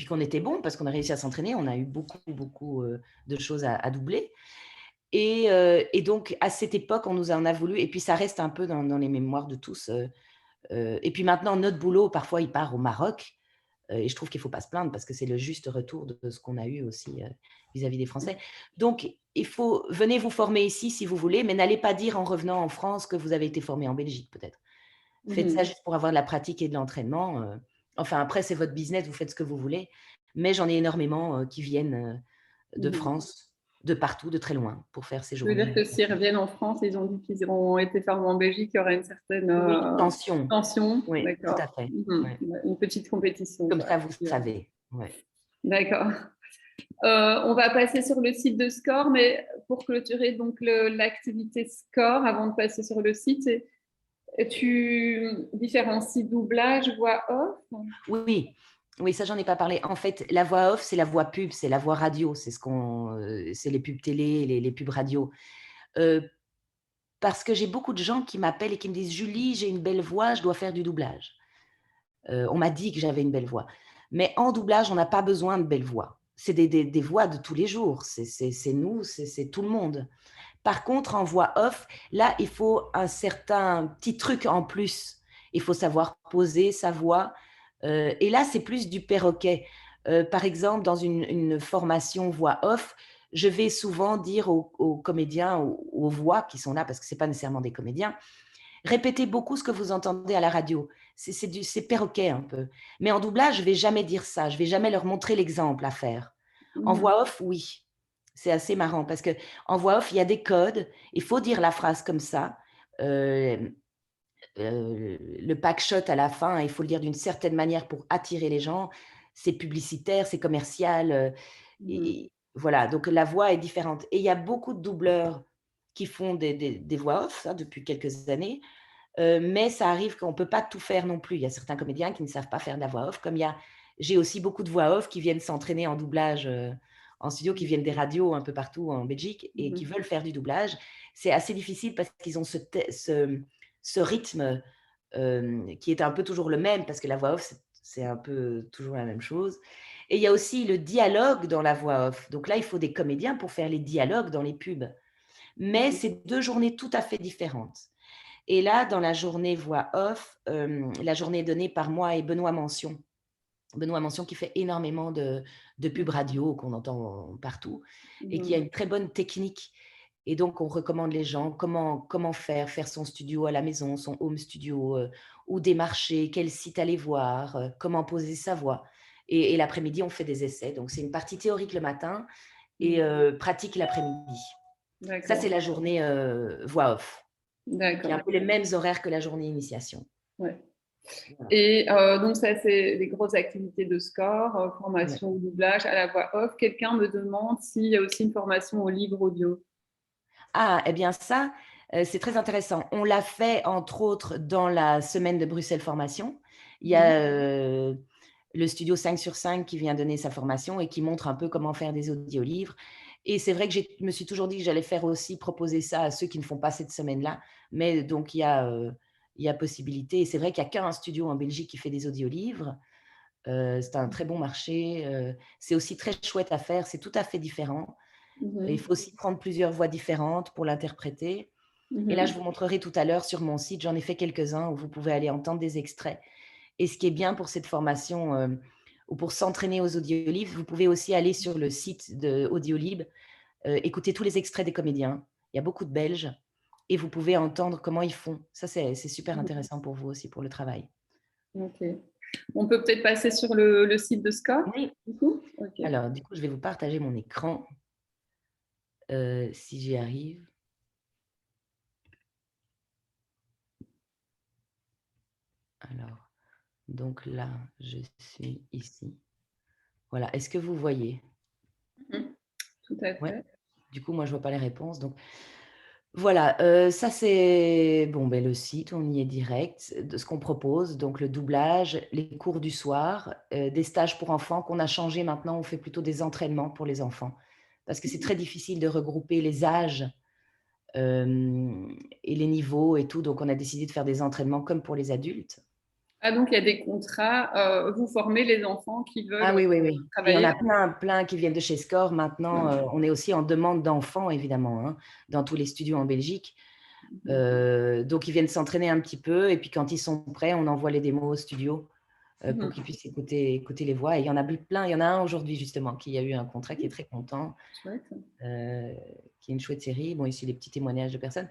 qu'on était bon parce qu'on a réussi à s'entraîner. On a eu beaucoup, beaucoup de choses à doubler. Et donc, à cette époque, on nous en a voulu. Et puis, ça reste un peu dans les mémoires de tous. Et puis maintenant, notre boulot, parfois, il part au Maroc. Et je trouve qu'il ne faut pas se plaindre parce que c'est le juste retour de ce qu'on a eu aussi vis-à-vis des Français. Donc, venez vous former ici si vous voulez, mais n'allez pas dire en revenant en France que vous avez été formé en Belgique, peut-être. Faites ça juste pour avoir de la pratique et de l'entraînement. Enfin, après, c'est votre business, vous faites ce que vous voulez. Mais j'en ai énormément qui viennent de France, de partout, de très loin, pour faire ces Je veux dire journées. que s'ils reviennent en France, ils ont dit qu'ils ont été formés en Belgique, il y aura une certaine Oui, tension. tension. Oui, tout D'accord. à fait. Ouais. Une petite compétition, Comme quoi. ça, vous savez. Ouais. D'accord. On va passer sur le site de Score, mais pour clôturer donc l'activité Score, avant de passer sur le site, tu différencies doublage, voix off? Oui, oui, ça, j'en ai pas parlé. En fait, la voix off, c'est la voix pub, c'est la voix radio, c'est les pubs télé, les pubs radio. Parce que j'ai beaucoup de gens qui m'appellent et qui me disent: «Julie, j'ai une belle voix, je dois faire du doublage». On m'a dit que j'avais une belle voix. Mais en doublage, on n'a pas besoin de belle voix. C'est des voix de tous les jours. C'est nous, c'est tout le monde. Par contre, en voix off, là, il faut un certain petit truc en plus. Il faut savoir poser sa voix. Et là, c'est plus du perroquet. Par exemple, dans une formation voix off, je vais souvent dire aux comédiens, aux voix qui sont là, parce que ce n'est pas nécessairement des comédiens, répétez beaucoup ce que vous entendez à la radio. C'est perroquet un peu. Mais en doublage, je ne vais jamais dire ça. Je ne vais jamais leur montrer l'exemple à faire. En voix off, oui. C'est assez marrant parce qu'en voix off, il y a des codes. Il faut dire la phrase comme ça. Le pack shot à la fin, il faut le dire d'une certaine manière pour attirer les gens. C'est publicitaire, c'est commercial. Et voilà, donc la voix est différente. Et il y a beaucoup de doubleurs qui font des voix off depuis quelques années. Mais ça arrive qu'on ne peut pas tout faire non plus. Il y a certains comédiens qui ne savent pas faire de la voix off, comme j'ai aussi beaucoup de voix off qui viennent s'entraîner en doublage en studio, qui viennent des radios un peu partout en Belgique et qui veulent faire du doublage. C'est assez difficile parce qu'ils ont ce rythme qui est un peu toujours le même, parce que la voix off, c'est un peu toujours la même chose. Et il y a aussi le dialogue dans la voix off. Donc là, il faut des comédiens pour faire les dialogues dans les pubs. Mais c'est deux journées tout à fait différentes. Et là, dans la journée voix off, la journée donnée par moi est Benoît Mention. Benoît Mention qui fait énormément de pubs radio qu'on entend partout et qui a une très bonne technique. Et donc, on recommande les gens comment faire son studio à la maison, son home studio, où démarcher, quel site aller voir, comment poser sa voix. Et l'après-midi, on fait des essais. Donc, c'est une partie théorique le matin et pratique l'après-midi. Ça, c'est la journée voix off, qui a un peu les mêmes horaires que la journée initiation. Ouais. Voilà. Et donc, ça, c'est les grosses activités de Score, formation au doublage, à la voix off. Quelqu'un me demande s'il y a aussi une formation au livre audio. Ah, eh bien ça, c'est très intéressant. On l'a fait, entre autres, dans la semaine de Bruxelles Formation. Il y a le studio 5 sur 5 qui vient donner sa formation et qui montre un peu comment faire des audiolivres. Et c'est vrai que je me suis toujours dit que j'allais faire aussi proposer ça à ceux qui ne font pas cette semaine-là. Mais donc, il y a possibilité. Et c'est vrai qu'il n'y a qu'un studio en Belgique qui fait des audiolivres. C'est un très bon marché. C'est aussi très chouette à faire. C'est tout à fait différent. Il faut aussi prendre plusieurs voix différentes pour l'interpréter. Et là, je vous montrerai tout à l'heure sur mon site, j'en ai fait quelques-uns où vous pouvez aller entendre des extraits. Et ce qui est bien pour cette formation ou pour s'entraîner aux audiolibres, vous pouvez aussi aller sur le site d'Audiolib, écouter tous les extraits des comédiens. Il y a beaucoup de Belges et vous pouvez entendre comment ils font. Ça, c'est super Mhm. intéressant pour vous aussi, pour le travail. Ok. On peut peut-être passer sur le site de SCORE, Oui. du coup. Ok. Alors, du coup, je vais vous partager mon écran, si j'y arrive. Alors, donc là, je suis ici. Voilà. Est-ce que vous voyez? Mhm. Tout à Ouais. fait. Du coup, moi, je vois pas les réponses. Donc, voilà. Ça, c'est bon, ben, le site, on y est direct. De ce qu'on propose, donc le doublage, les cours du soir, des stages pour enfants qu'on a changé maintenant. On fait plutôt des entraînements pour les enfants parce que c'est très difficile de regrouper les âges et les niveaux et tout. Donc, on a décidé de faire des entraînements comme pour les adultes. Ah, donc il y a des contrats. Vous formez les enfants qui Ah veulent oui, oui, oui. Et il y en travailler. a plein, plein qui viennent de chez Score. Maintenant, on est aussi en demande d'enfants, évidemment, hein, dans tous les studios en Belgique. Donc, ils viennent s'entraîner un petit peu. Et puis, quand ils sont prêts, on envoie les démos au studio pour Mhm. qu'ils puissent écouter les voix. Et il y en a plein. Il y en a un aujourd'hui, justement, qui a eu un contrat, qui est très content, Chouette. qui est une chouette série. Bon, ici, les petits témoignages de personnes.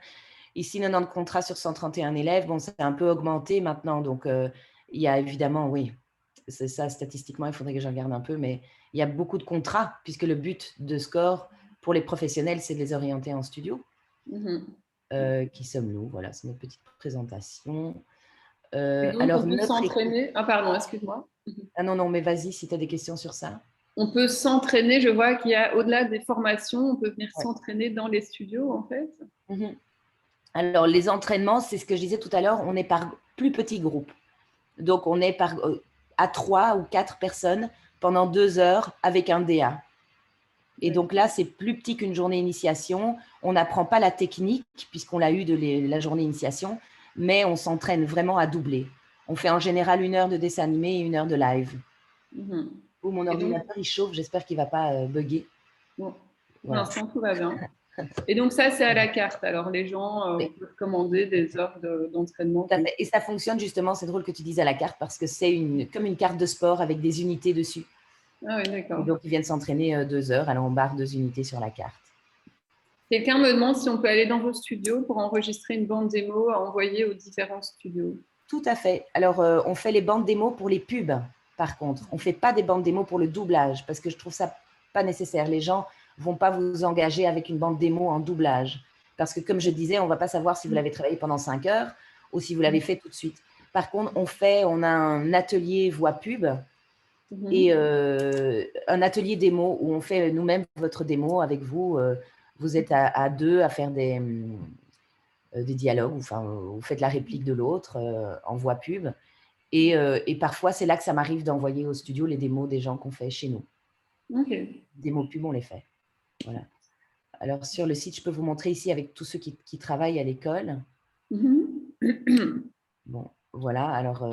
Ici, 90 contrats sur 131 élèves. Bon, ça a un peu augmenté maintenant. Donc, il y a évidemment, oui, c'est ça, statistiquement, il faudrait que je regarde un peu, mais il y a beaucoup de contrats, puisque le but de Score, pour les professionnels, c'est de les orienter en studio. Mhm. Qui sommes-nous? Voilà, c'est notre petite présentation. Et donc, on Alors, peut notre équipe... s'entraîner. Ah, pardon, excuse-moi. Ah non, non, mais vas-y, si tu as des questions sur ça. On peut s'entraîner. Je vois qu'il y a, au-delà des formations, on peut venir Ouais. s'entraîner dans les studios, en fait. Mhm. Alors, les entraînements, c'est ce que je disais tout à l'heure, on est par plus petits groupes. Donc, on est à 3 ou 4 personnes pendant 2 heures avec un DA. Et donc là, c'est plus petit qu'une journée initiation. On n'apprend pas la technique, puisqu'on l'a eu de la journée initiation, mais on s'entraîne vraiment à doubler. On fait en général 1 heure de dessin animé et 1 heure de live. Mhm. Oh, mon Et donc, ordinateur, il chauffe, j'espère qu'il ne va pas bugger. bon, pour Voilà. l'instant, tout va bien. Et donc, ça, c'est à la carte. Alors, les gens Oui, peuvent commander des heures d'entraînement. tout à fait. Et ça fonctionne justement, c'est drôle que tu dises à la carte, parce que c'est comme une carte de sport avec des unités dessus. Ah oui, Et d'accord. donc, ils viennent s'entraîner 2 heures, alors on barre 2 unités sur la carte. Quelqu'un me demande si on peut aller dans vos studios pour enregistrer une bande démo à envoyer aux différents studios. Tout à fait. Alors, on fait les bandes démos pour les pubs, par contre. On ne fait pas des bandes démos pour le doublage, parce que je trouve ça pas nécessaire. Les gens ne vont pas vous engager avec une bande démo en doublage. Parce que, comme je disais, on ne va pas savoir si vous l'avez travaillé pendant 5 heures ou si vous l'avez fait tout de suite. Par contre, on a un atelier voix pub et Mhm. un atelier démo où on fait nous-mêmes votre démo avec vous. Vous êtes à 2 à faire des dialogues, enfin, vous faites la réplique de l'autre en voix pub. Et parfois, c'est là que ça m'arrive d'envoyer au studio les démos des gens qu'on fait chez nous. Ok. Démos pub, on les fait. Voilà. Alors, sur le site, je peux vous montrer ici avec tous ceux qui travaillent à l'école. Mhm. Bon, voilà. Alors,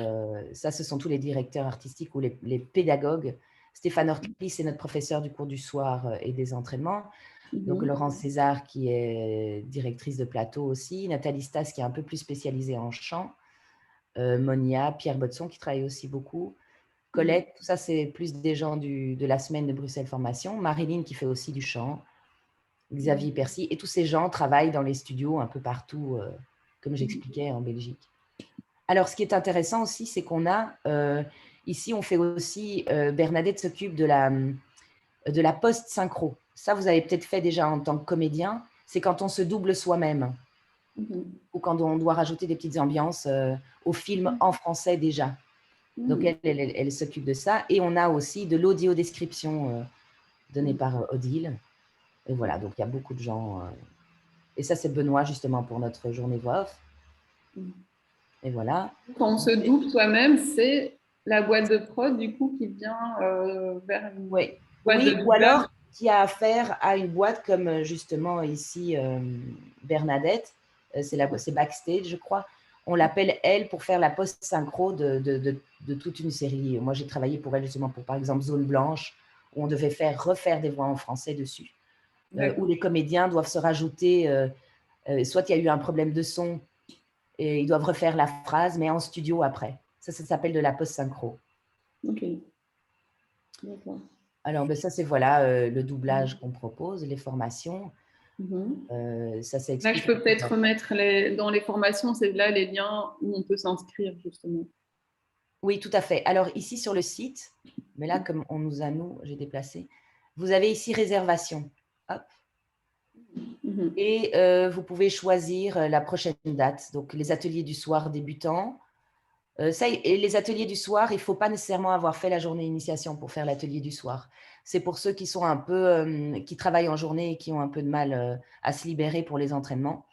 ça, ce sont tous les directeurs artistiques ou les pédagogues. Stéphane Ortli, c'est notre professeur du cours du soir et des entraînements. Donc, Mhm. Laurence César, qui est directrice de plateau aussi. Nathalie Stas, qui est un peu plus spécialisée en chant. Monia, Pierre Botson, qui travaille aussi beaucoup. Mhm. Colette, tout ça, c'est plus des gens de la semaine de Bruxelles Formation. Marilyn, qui fait aussi du chant. Xavier Percy. Et tous ces gens travaillent dans les studios un peu partout, comme j'expliquais, en Belgique. Alors, ce qui est intéressant aussi, c'est qu'on a, ici, on fait aussi, Bernadette s'occupe de la post-synchro. Ça, vous avez peut-être fait déjà en tant que comédien. C'est quand on se double soi-même Mhm. ou quand on doit rajouter des petites ambiances au film en français déjà. Donc, Mhm. elle s'occupe de ça. Et on a aussi de l'audio-description donnée Mhm. par Odile. Et voilà, donc il y a beaucoup de gens. Et ça, c'est Benoît, justement, pour notre journée voix off. Et voilà. Quand on se double soi-même, c'est la boîte de prod du coup qui vient vers une Oui, boîte de ou doublage. alors qui a affaire à une boîte comme justement ici Bernadette, c'est Backstage, je crois. On l'appelle elle pour faire la post-synchro de toute une série. Moi, j'ai travaillé pour elle justement pour, par exemple, Zone Blanche, où on devait refaire des voix en français dessus, où les comédiens doivent se rajouter, soit il y a eu un problème de son, et ils doivent refaire la phrase, mais en studio après. Ça s'appelle de la post-synchro. Ok, d'accord. Alors, ben ça, c'est voilà le doublage qu'on propose, les formations. Ça Là, je explique. peux peut-être remettre dans les formations, c'est là les liens où on peut s'inscrire, justement. Oui, tout à fait. Alors, ici sur le site, mais là, comme on nous a, j'ai déplacé, vous avez ici réservation. Hop. Et vous pouvez choisir la prochaine date. Donc, les ateliers du soir débutants. Et les ateliers du soir, il ne faut pas nécessairement avoir fait la journée initiation pour faire l'atelier du soir. C'est pour ceux qui sont un peu, qui travaillent en journée et qui ont un peu de mal à se libérer pour les entraînements.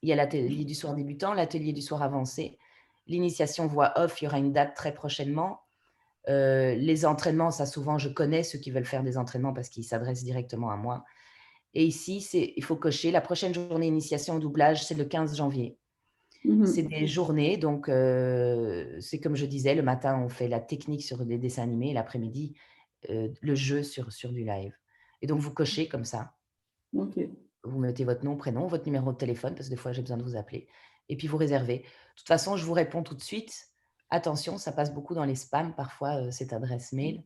Il y a l'atelier du soir débutant, l'atelier du soir avancé. L'initiation voix off, il y aura une date très prochainement. Les entraînements, ça souvent, je connais ceux qui veulent faire des entraînements parce qu'ils s'adressent directement à moi. Et ici, il faut cocher. La prochaine journée initiation au doublage, c'est le 15 janvier. C'est des journées, donc c'est comme je disais, le matin, on fait la technique sur des dessins animés, et l'après-midi, le jeu sur du live. Et donc, vous cochez comme ça. Vous mettez votre nom, prénom, votre numéro de téléphone, parce que des fois, j'ai besoin de vous appeler. Et puis, vous réservez. De toute façon, je vous réponds tout de suite. Attention, ça passe beaucoup dans les spams, parfois, cette adresse mail.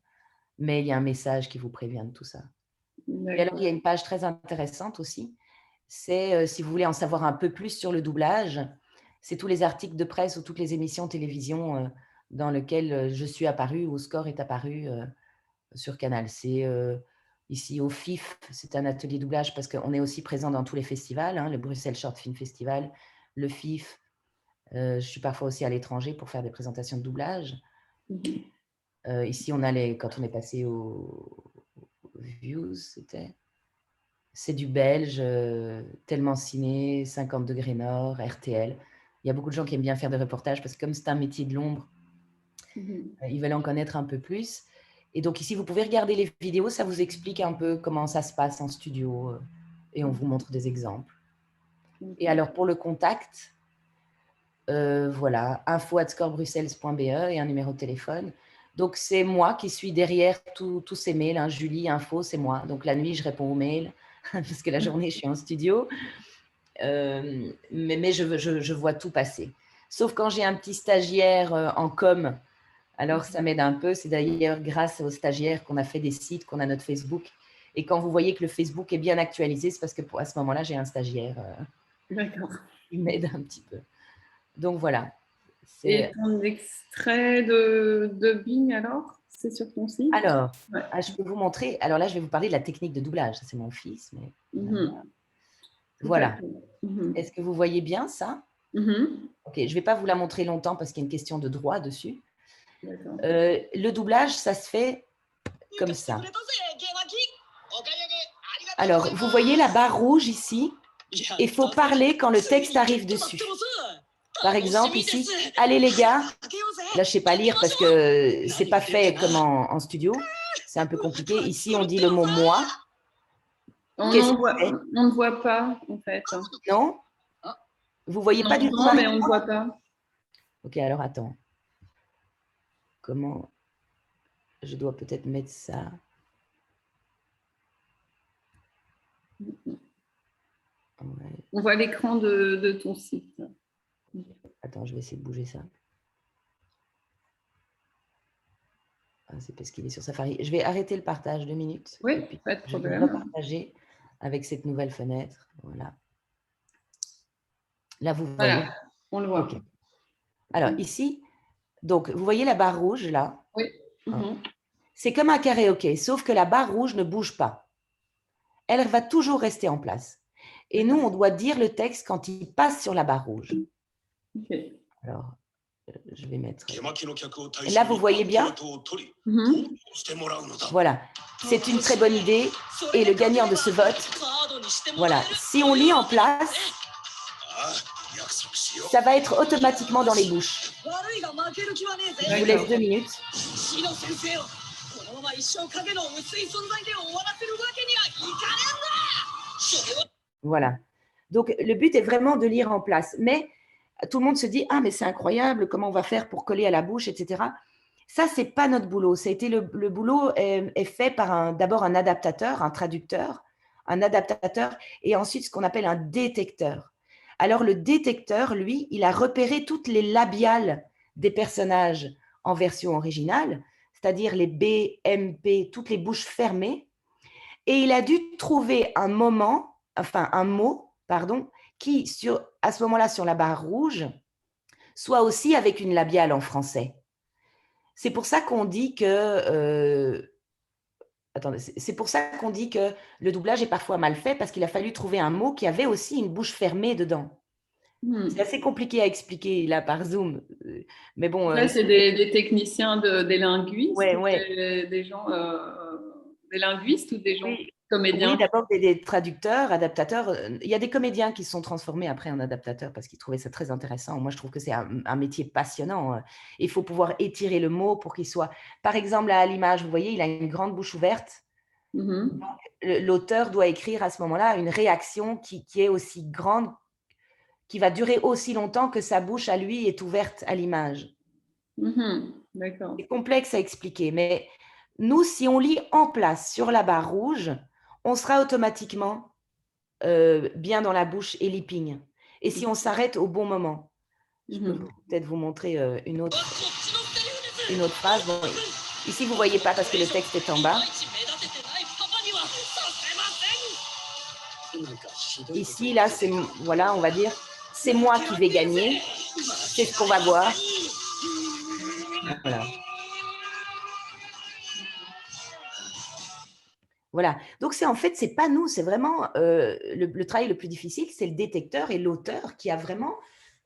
Mais il y a un message qui vous prévient de tout ça. Et alors, il y a une page très intéressante aussi. C'est, si vous voulez en savoir un peu plus sur le doublage, c'est tous les articles de presse ou toutes les émissions télévision dans lesquelles je suis apparue ou Score est apparu sur Canal. C'est ici au FIF, c'est un atelier doublage parce qu'on est aussi présent dans tous les festivals, le Bruxelles Short Film Festival, le FIF. Je suis parfois aussi à l'étranger pour faire des présentations de doublage. Ici, on a quand on est passé au Views, c'est du belge, Tellement Ciné, 50 degrés Nord, RTL. Il y a beaucoup de gens qui aiment bien faire des reportages parce que comme c'est un métier de l'ombre, ils veulent en connaître un peu plus. Et donc ici, vous pouvez regarder les vidéos, ça vous explique un peu comment ça se passe en studio et on vous montre des exemples. Et alors, pour le contact, voilà, info@scorebruxelles.be et un numéro de téléphone. Donc, c'est moi qui suis derrière tous ces mails. Julie, info, c'est moi. Donc, la nuit, je réponds aux mails parce que la journée, je suis en studio. Mais je vois tout passer. Sauf quand j'ai un petit stagiaire en com, alors ça m'aide un peu. C'est d'ailleurs grâce aux stagiaires qu'on a fait des sites, qu'on a notre Facebook. Et quand vous voyez que le Facebook est bien actualisé, c'est parce que à ce moment-là, j'ai un stagiaire qui m'aide un petit peu. Donc voilà. Et ton extrait de Bing alors, c'est sur ton site? Alors, je peux vous montrer. Alors là, je vais vous parler de la technique de doublage. Ça, c'est mon fils. Mais voilà. Est-ce que vous voyez bien ça? Ok, je ne vais pas vous la montrer longtemps parce qu'il y a une question de droit dessus. Le doublage, ça se fait comme ça. Alors, vous voyez la barre rouge ici? Il faut parler quand le texte arrive dessus. Par exemple, ici, allez les gars. Là, je ne sais pas lire parce que ce n'est pas fait comme en studio. C'est un peu compliqué. Ici, on dit le mot moi. On ne voit pas, en fait. Non? Vous ne voyez pas du tout? Non, mais on ne voit pas. Ok, alors attends. Comment? Je dois peut-être mettre ça. Ouais. On voit l'écran de ton site. Attends, je vais essayer de bouger ça. Ah, c'est parce qu'il est sur Safari. Je vais arrêter le partage 2 minutes. Oui, et puis pas de problème. Je vais repartager avec cette nouvelle fenêtre. Voilà. Là, vous voyez. Voilà, on le voit. Okay. Alors, ici, donc, vous voyez la barre rouge, là? Oui. C'est comme un karaoké, sauf que la barre rouge ne bouge pas. Elle va toujours rester en place. Et nous, on doit dire le texte quand il passe sur la barre rouge. Okay. Alors, je vais mettre... Là, vous voyez bien? Voilà. C'est une très bonne idée. Et le gagnant de ce vote, voilà. Si on lit en place, ça va être automatiquement dans les bouches. Je vous laisse 2 minutes. Voilà. Donc, le but est vraiment de lire en place. Mais tout le monde se dit « Ah, mais c'est incroyable, comment on va faire pour coller à la bouche, etc. » Ça, ce n'est pas notre boulot. Ça a été le boulot est fait par d'abord un adaptateur, un traducteur, un adaptateur, et ensuite ce qu'on appelle un détecteur. Alors, le détecteur, lui, il a repéré toutes les labiales des personnages en version originale, c'est-à-dire les B, M, P, toutes les bouches fermées, et il a dû trouver un moment enfin un mot, pardon, qui à ce moment-là, sur la barre rouge, soit aussi avec une labiale en français. C'est pour ça qu'on dit que, attendez, c'est pour ça qu'on dit que le doublage est parfois mal fait, parce qu'il a fallu trouver un mot qui avait aussi une bouche fermée dedans. C'est assez compliqué à expliquer là par Zoom, mais bon, Là, c'est des techniciens, des linguistes, ouais, ou ouais. des gens, des linguistes ou des gens Oui, oui, comédiens? d'abord des traducteurs, adaptateurs, il y a des comédiens qui se sont transformés après en adaptateurs parce qu'ils trouvaient ça très intéressant. Moi, je trouve que c'est un métier passionnant, il faut pouvoir étirer le mot pour qu'il soit par exemple, là, à l'image, vous voyez, il a une grande bouche ouverte. Mhm. L'auteur doit écrire à ce moment-là une réaction qui est aussi grande, qui va durer aussi longtemps que sa bouche à lui est ouverte à l'image. Mhm. D'accord. C'est complexe à expliquer, mais nous, si on lit en place sur la barre rouge, on sera automatiquement bien dans la bouche et leaping. Et si on s'arrête au bon moment, je peux Mhm. peut-être vous montrer une autre phrase. Bon, ici, vous ne voyez pas parce que le texte est en bas. Ici, là, c'est, voilà, on va dire, c'est moi qui vais gagner. C'est ce qu'on va voir. Voilà. Voilà. Donc, c'est en fait, c'est pas nous, c'est vraiment le travail le plus difficile, c'est le détecteur et l'auteur qui a vraiment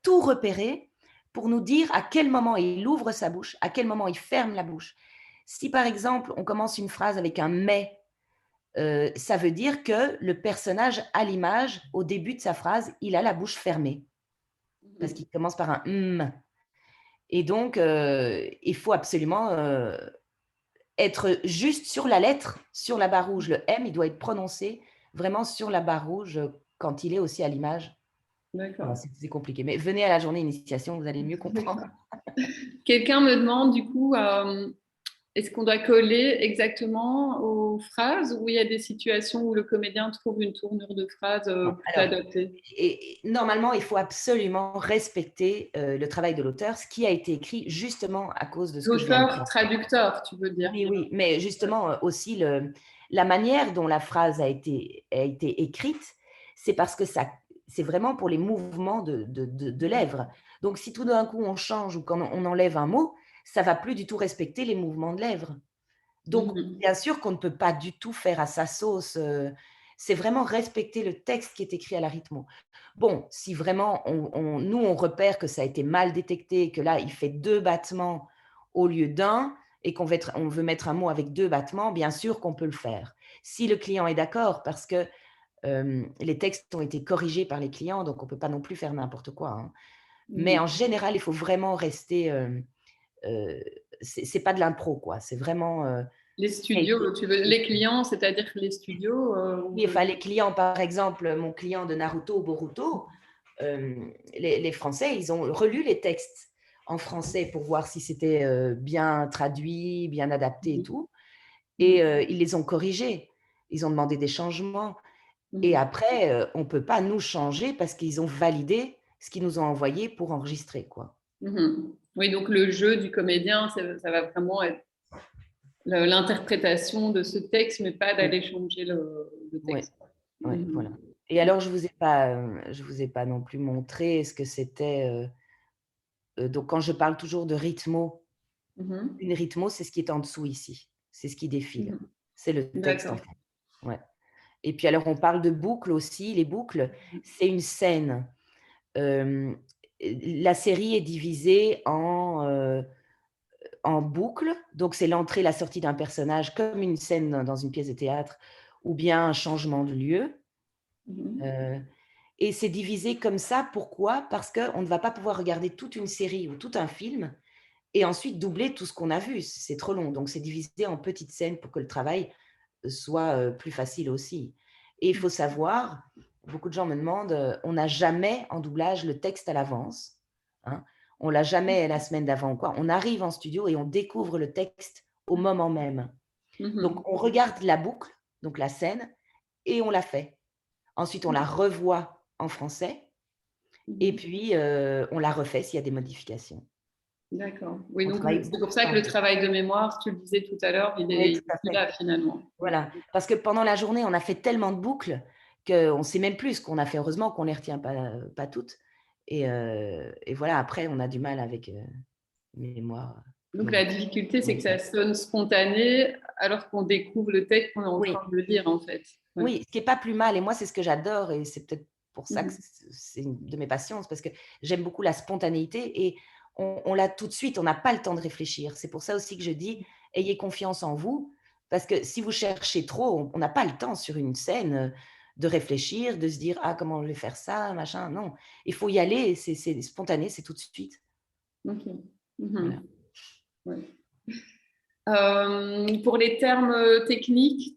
tout repéré pour nous dire à quel moment il ouvre sa bouche, à quel moment il ferme la bouche. Si par exemple, on commence une phrase avec un mais, ça veut dire que le personnage à l'image, au début de sa phrase, il a la bouche fermée parce qu'il commence par un et donc, il faut absolument être juste sur la lettre, sur la barre rouge. Le M, il doit être prononcé vraiment sur la barre rouge quand il est aussi à l'image. Voilà, D'accord. c'est compliqué. Mais venez à la journée initiation, vous allez mieux comprendre. D'accord. Quelqu'un me demande du coup, est-ce qu'on doit coller exactement aux phrases ou il y a des situations où le comédien trouve une tournure de phrase plus Alors, adaptée? normalement, il faut absolument respecter le travail de l'auteur, ce qui a été écrit justement à cause de ce que je viens de L'auteur dire. traducteur, tu veux dire? Oui, oui, mais justement aussi la manière dont la phrase a été écrite, c'est parce que c'est vraiment pour les mouvements de lèvres. Donc, si tout d'un coup on change ou quand on enlève un mot, ça va plus du tout respecter les mouvements de lèvres. Donc, Mhm. bien sûr qu'on ne peut pas du tout faire à sa sauce. C'est vraiment respecter le texte qui est écrit à la rythmo. Bon, si vraiment nous, on repère que ça a été mal détecté, que là, il fait 2 battements au lieu d'un et on veut mettre un mot avec 2 battements, bien sûr qu'on peut le faire. Si le client est d'accord, parce que les textes ont été corrigés par les clients, donc on ne peut pas non plus faire n'importe quoi, hein. Mais Mhm. en général, il faut vraiment rester, c'est pas de l'impro, quoi. C'est vraiment, Les ce qui a été studios, tu veux les clients, c'est-à-dire les studios oui, enfin les clients, par exemple, mon client de Naruto, Boruto, les Français, ils ont relu les textes en français pour voir si c'était bien traduit, bien adapté et tout. Et Mhm. ils les ont corrigés. Ils ont demandé des changements. Et Mhm. après, on ne peut pas nous changer parce qu'ils ont validé ce qu'ils nous ont envoyé pour enregistrer, quoi. Mhm. Oui, donc le jeu du comédien, ça va vraiment être l'interprétation de ce texte, mais pas Oui, d'aller changer le ouais, texte. ouais, Mhm. voilà. Et alors, je vous ai pas non plus montré ce que c'était. Donc, quand je parle toujours de rythmo, Mhm. une rythmo, c'est ce qui est en dessous ici. C'est ce qui défile. Mhm. C'est le texte, en D'accord. fait. Ouais. Et puis alors, on parle de boucles aussi. Les boucles, c'est une scène. Hem, la série est divisée en boucles. Donc, c'est l'entrée, la sortie d'un personnage comme une scène dans une pièce de théâtre ou bien un changement de lieu. Mhm. Heu et c'est divisé comme ça. Pourquoi? Parce qu'on ne va pas pouvoir regarder toute une série ou tout un film et ensuite doubler tout ce qu'on a vu. C'est trop long. Donc, c'est divisé en petites scènes pour que le travail soit plus facile aussi. Et il faut savoir, beaucoup de gens me demandent, on n'a jamais en doublage le texte à l'avance, hein. On l'a jamais la semaine d'avant ou quoi. On arrive en studio et on découvre le texte au moment même. Donc, Mhm. on regarde la boucle, donc la scène, et on la fait. Ensuite, on la revoit en français et Mhm. puis on la refait s'il y a des modifications. D'accord. Oui, On donc travaille c'est pour beaucoup ça que par le groupe. travail de mémoire, tu le disais tout à l'heure, Oui, tout il à est fait. là finalement. Voilà, parce que pendant la journée, on a fait tellement de boucles qu'on ne sait même plus ce qu'on a fait. Heureusement qu'on ne les retient pas toutes. Et voilà, après, on a du mal avec mémoire. Donc Donc, la difficulté, c'est oui, que ça sonne spontané alors qu'on découvre le texte qu'on est en oui, train de lire, en fait. Ouais. oui, ce qui est pas plus mal et moi, c'est ce que j'adore et c'est peut-être pour ça que Mhm. c'est une de mes passions, c'est parce que j'aime beaucoup la spontanéité et on l'a tout de suite, on n'a pas le temps de réfléchir. C'est pour ça aussi que je dis: «Ayez confiance en vous», parce que si vous cherchez trop, on n'a pas le temps sur une scène, de réfléchir, de se dire: «Ah, comment je vais faire ça, machin». Non, il faut y aller, c'est spontané, c'est tout de suite. Ok. Voilà. Mhm. Ouais. Pour les termes techniques,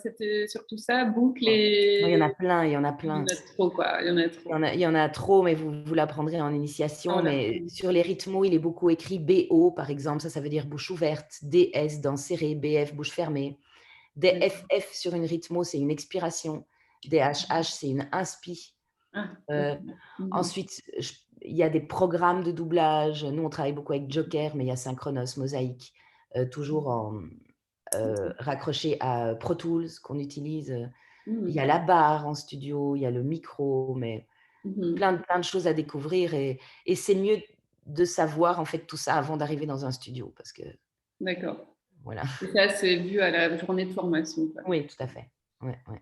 c'était surtout ça, boucle Ouais. Non, il y en a et plein, il y en a il y plein. en a trop, quoi. Il y en a Il y trop. en a il y en a trop, mais vous l'apprendrez en Ah, initiation, voilà. mais sur les rythmos, il est beaucoup écrit BO, par exemple, ça veut dire bouche ouverte, DS, dents serrées, BF, bouche fermée. D'accord. DFF sur une rythmo, c'est une expiration. DHH, c'est une inspi. Ah, Heu, d'accord. Mhm. ensuite, il y a des programmes de doublage. Nous, on travaille beaucoup avec Joker, mais il y a Synchronos, Mosaïque, toujours raccroché à Pro Tools qu'on utilise. Il y a Mhm. la barre en studio, il y a le micro, mais Mhm. plein de choses à découvrir et c'est mieux de savoir, en fait, tout ça avant d'arriver dans un studio parce que D'accord. voilà. Et ça, c'est vu à la journée de formation, quoi. Oui, tout à fait. Ouais, ouais.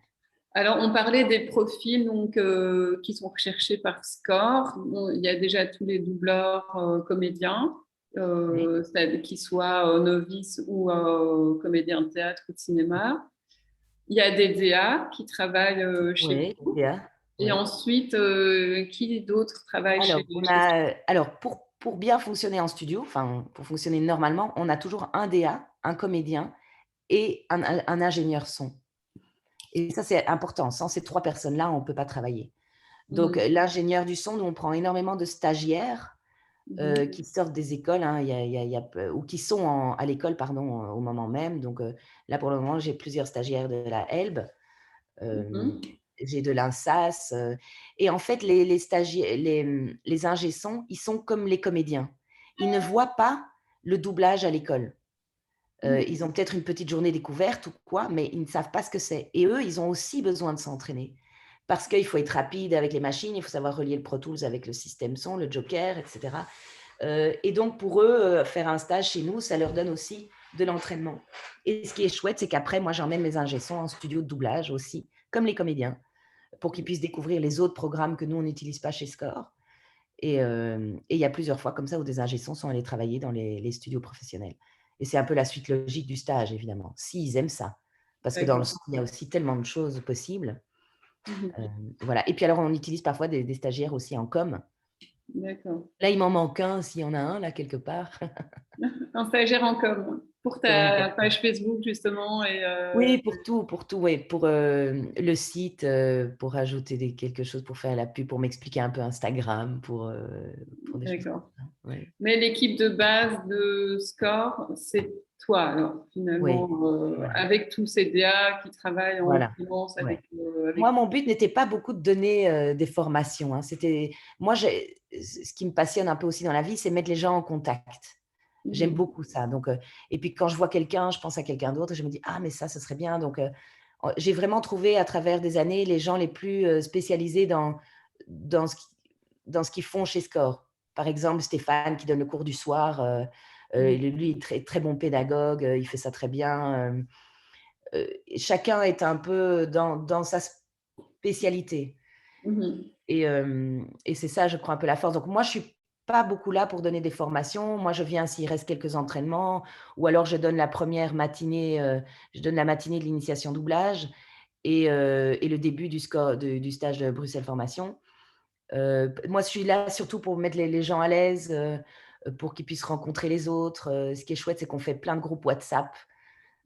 Alors, on parlait des profils donc, qui sont recherchés par Score. Bon, il y a déjà tous les doubleurs comédiens, Oui, c'est-à-dire qu'ils soient novices ou comédiens de théâtre ou de cinéma. Il y a des DA qui travaillent chez oui, vous. DA, Et oui. ensuite, qui d'autres travaillent Alors, on chez a alors pour bien fonctionner en studio, enfin, pour fonctionner normalement, on a toujours un DA, un comédien et un ingénieur son et ça, c'est important. Sans ces 3 personnes-là, on ne peut pas travailler. Donc, Mhm. l'ingénieur du son, nous, on prend énormément de stagiaires, Mhm. qui sortent des écoles, hein. Il y a peu ou qui sont à l'école, pardon, au moment même. Donc, là, pour le moment, j'ai plusieurs stagiaires de la Elbe, hem, Mhm. j'ai de l'INSAS, et en fait, les ingé son, ils sont comme les comédiens. Ils ne voient pas le doublage à l'école. Ils ont peut-être une petite journée découverte ou quoi, mais ils ne savent pas ce que c'est et eux, ils ont aussi besoin de s'entraîner. Parce qu'il faut être rapide avec les machines, il faut savoir relier le Pro Tools avec le système son, le Joker et cetera. Et donc pour eux, faire un stage chez nous, ça leur donne aussi de l'entraînement. Et ce qui est chouette, c'est qu'après, moi, j'emmène mes ingé sons en studio de doublage aussi, comme les comédiens, pour qu'ils puissent découvrir les autres programmes que nous, on n'utilise pas chez Score. Et il y a plusieurs fois comme ça où des ingé sons sont allés travailler dans les studios professionnels. Et c'est un peu la suite logique du stage, évidemment, s'ils aiment ça. Parce que dans le D'accord. son, il y a aussi tellement de choses possibles. Mhm. Voilà. Et puis alors, on utilise parfois des stagiaires aussi en com. D'accord. Là, il m'en manque un, s'il y en a un, là, quelque part. Un stagiaire en com pour ta page Facebook, justement. Et, Oui, pour tout, ouais, pour, le site, pour ajouter quelque chose, pour faire la pub, pour m'expliquer un peu Instagram, pour des choses comme d'accord. ça. Ouais. Mais l'équipe de base de Score, c'est toi, alors, Oui, finalement, voilà, avec tous ces DA qui travaillent en voilà, freelance ouais. avec... Moi, mon but n'était pas beaucoup de donner, des formations, hein. C'était moi, j'ai ce qui me passionne un peu aussi dans la vie, c'est mettre les gens en contact. J'aime Mhm. beaucoup ça, donc et puis quand je vois quelqu'un, je pense à quelqu'un d'autre et je me dis: «Ah mais ça, ce serait bien», donc j'ai vraiment trouvé à travers des années les gens les plus, spécialisés dans ce qui dans ce qu'ils font chez Score. Par exemple, Stéphane qui donne le cours du soir, lui est très très bon pédagogue, il fait ça très bien, chacun est un peu dans sa spécialité Mhm. et c'est ça, je crois, un peu la force. Donc moi, je suis pas beaucoup là pour donner des formations. Moi, je viens s'il reste quelques entraînements ou alors je donne la première matinée, je donne la matinée de l'initiation doublage et le début du stage de Bruxelles Formation. Moi, je suis là surtout pour mettre les gens à l'aise, pour qu'ils puissent rencontrer les autres. Ce qui est chouette, c'est qu'on fait plein de groupes WhatsApp.